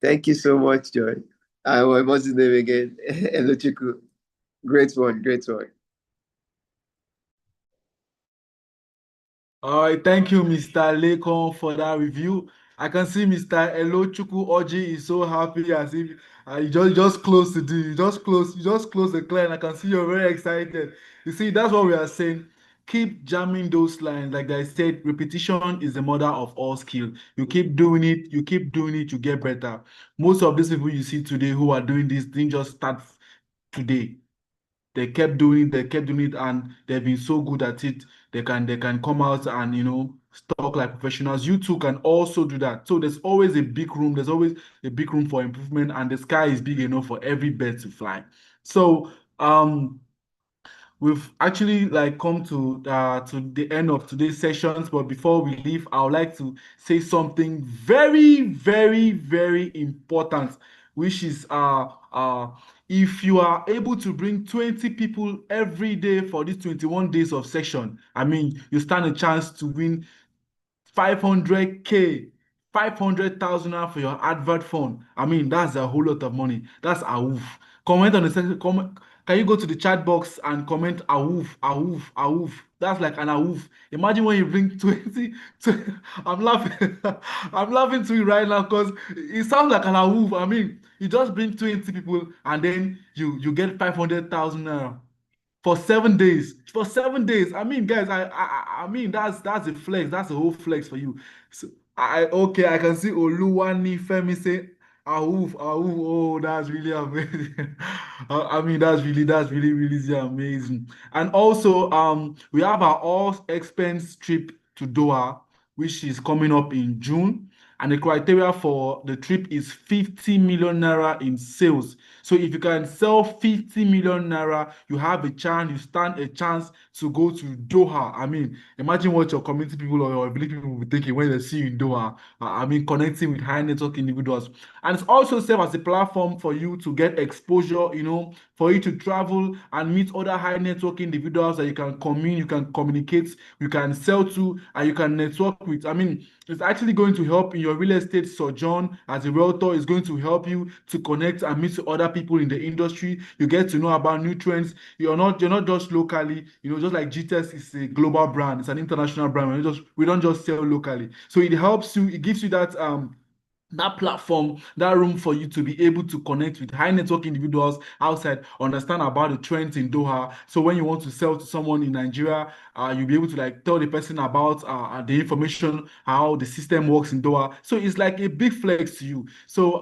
Thank you so much, Joy. What's his name again? Hello, Chiku. Great one. All right, thank you, Mr. Lekon, for that review. I can see Mr. Elochukwu Oji is so happy as if you just close the deal. You just close the client. I can see you're very excited. You see, that's what we are saying. Keep jamming those lines. Like I said, repetition is the mother of all skill. You keep doing it, you get better. Most of these people you see today who are doing this didn't just start today. They kept doing it, and they've been so good at it. They can come out and talk like professionals. You too can also do that. So there's always a big room. There's always a big room for improvement, and the sky is big enough for every bird to fly. So we've actually come to the end of today's sessions, but before we leave, I would like to say something very, very, very important, which is if you are able to bring 20 people every day for these 21 days of session, I mean, you stand a chance to win 500K, 500,000 naira for your advert fund. I mean, that's a whole lot of money. That's a woof. Comment on the section. Can you go to the chat box and comment a woof, a woof, a woof? That's like an a woof. Imagine when you bring 20. I'm laughing. I'm laughing to you right now because it sounds like an a woof. I mean, you just bring 20 people and then you get 500,000 naira for 7 days. For 7 days. I mean, guys, I mean that's a flex. That's a whole flex for you. So I can see Oluwani Femi say, "Awoof, awoof." Oh, that's really amazing. I mean, that's really amazing. And also, we have our all expense trip to Doha, which is coming up in June. And the criteria for the trip is 50 million naira in sales. So if you can sell 50 million naira, you stand a chance to go to Doha. I mean, imagine what your community people or your village people will be thinking when they see you in Doha. I mean, connecting with high network individuals. And it's also serve as a platform for you to get exposure, for you to travel and meet other high network individuals that you can communicate, you can sell to, and you can network with. I mean, it's actually going to help in your real estate sojourn as a realtor. It's going to help you to connect and meet other people in the industry. You get to know about new trends. You're not just locally, just like GTEX is a global brand, it's an international brand. We don't just sell locally. So it helps you, it gives you that platform, that room for you to be able to connect with high network individuals outside, understand about the trends in Doha. So when you want to sell to someone in Nigeria, you'll be able to like tell the person about the information, how the system works in Doha. So it's like a big flex to you. So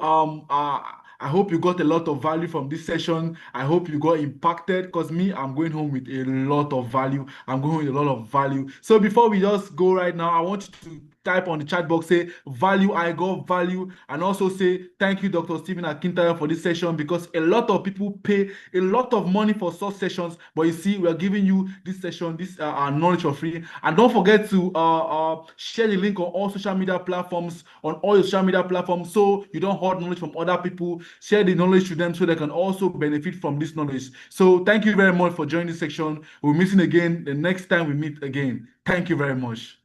I hope you got a lot of value from this session. I hope you got impacted, because me, I'm going home with a lot of value. I'm going home with a lot of value. So before we just go right now, I want you to type on the chat box, say value, I got value, and also say thank you, Dr. Stephen Akintaya, for this session, because a lot of people pay a lot of money for such sessions, but you see, we're giving you this session, this knowledge for free. And don't forget to share the link on all social media platforms, so you don't hoard knowledge from other people. Share the knowledge to them so they can also benefit from this knowledge. So thank you very much for joining this section. We're meeting again the next time we meet again. Thank you very much.